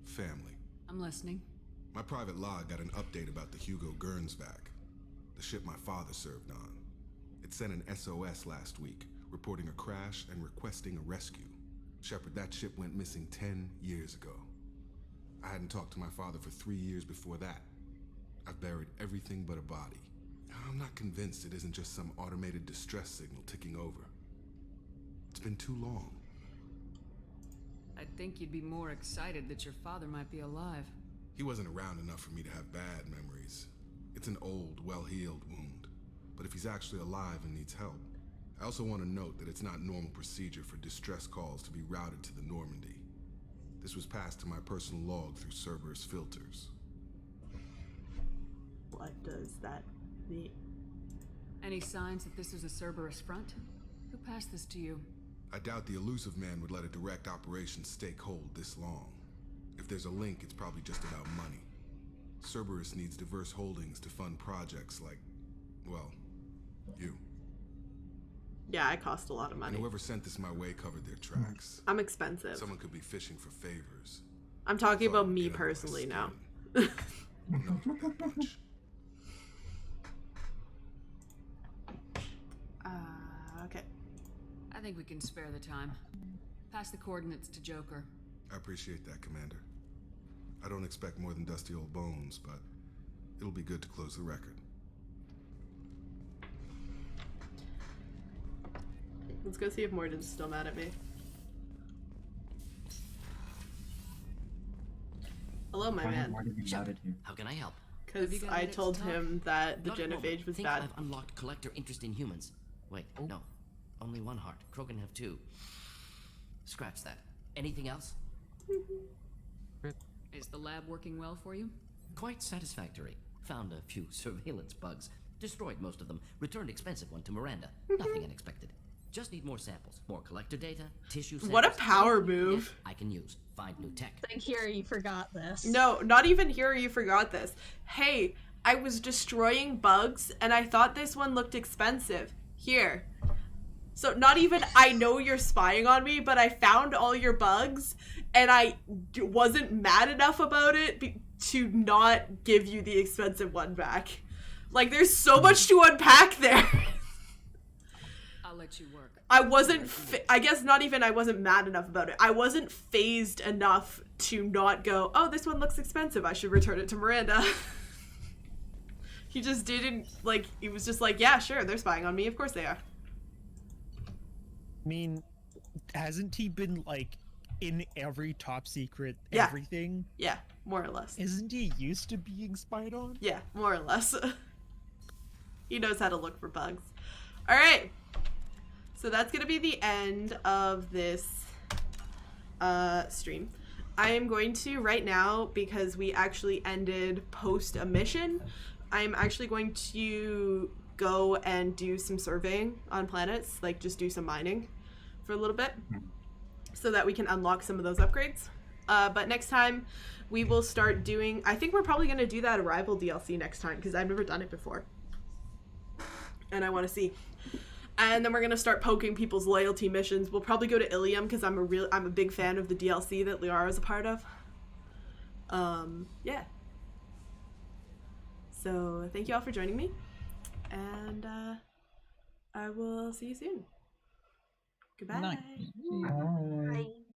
Family. I'm listening. My private log got an update about the Hugo Gernsback, the ship my father served on. It sent an SOS last week, reporting a crash and requesting a rescue. Shepard, that ship went missing 10 years ago. I hadn't talked to my father for 3 years before that. I've buried everything but a body. I'm not convinced it isn't just some automated distress signal ticking over. It's been too long. I'd think you'd be more excited that your father might be alive. He wasn't around enough for me to have bad memories. It's an old, well-healed wound. But if he's actually alive and needs help, I also want to note that it's not normal procedure for distress calls to be routed to the Normandy. This was passed to my personal log through Cerberus filters. What does that mean? Any signs that this is a Cerberus front? Who passed this to you? I doubt the elusive man would let a direct operation stake hold this long. If there's a link, it's probably just about money. Cerberus needs diverse holdings to fund projects like, well, you. Yeah, I cost a lot of money. And whoever sent this my way covered their tracks. I'm expensive. Someone could be fishing for favors. I'm talking about me personally now. Not that much. Okay. I think we can spare the time. Pass the coordinates to Joker. I appreciate that, Commander. I don't expect more than dusty old bones, but it'll be good to close the record. Let's go see if Morden's still mad at me. Hello, my man. How can I help? Because I told him that the genophage was bad. I've unlocked collector interest in humans. Wait, no. Only one heart. Krogan have two. Scratch that. Anything else? Is the lab working well for you? Quite satisfactory. Found a few surveillance bugs. Destroyed most of them. Returned expensive one to Miranda. Nothing unexpected. Just need more samples. More collector data, tissue samples. What a power move. I can use. Find new tech. Like, here, you forgot this. No, not even here you forgot this. Hey, I was destroying bugs and I thought this one looked expensive. Here. So not even I know you're spying on me, but I found all your bugs and I wasn't mad enough about it to not give you the expensive one back. Like, there's so much to unpack there. I'll let you work. I wasn't, I guess not even I wasn't mad enough about it. I wasn't phased enough to not go, oh, this one looks expensive. I should return it to Miranda. He just didn't, like, he was just like, yeah, sure, they're spying on me. Of course they are. I mean, hasn't he been, like, in every top secret everything? Yeah, more or less. Isn't he used to being spied on? Yeah, more or less. He knows how to look for bugs. All right. So that's going to be the end of this stream. I am going to, right now, because we actually ended post a mission, I'm actually going to go and do some surveying on planets, like just do some mining for a little bit so that we can unlock some of those upgrades. But next time we will start doing, I think we're probably going to do that Arrival DLC next time because I've never done it before. And I want to see. And then we're gonna start poking people's loyalty missions. We'll probably go to Ilium because I'm a big fan of the DLC that Liara is a part of. Yeah. So thank you all for joining me, and I will see you soon. Goodbye. Bye.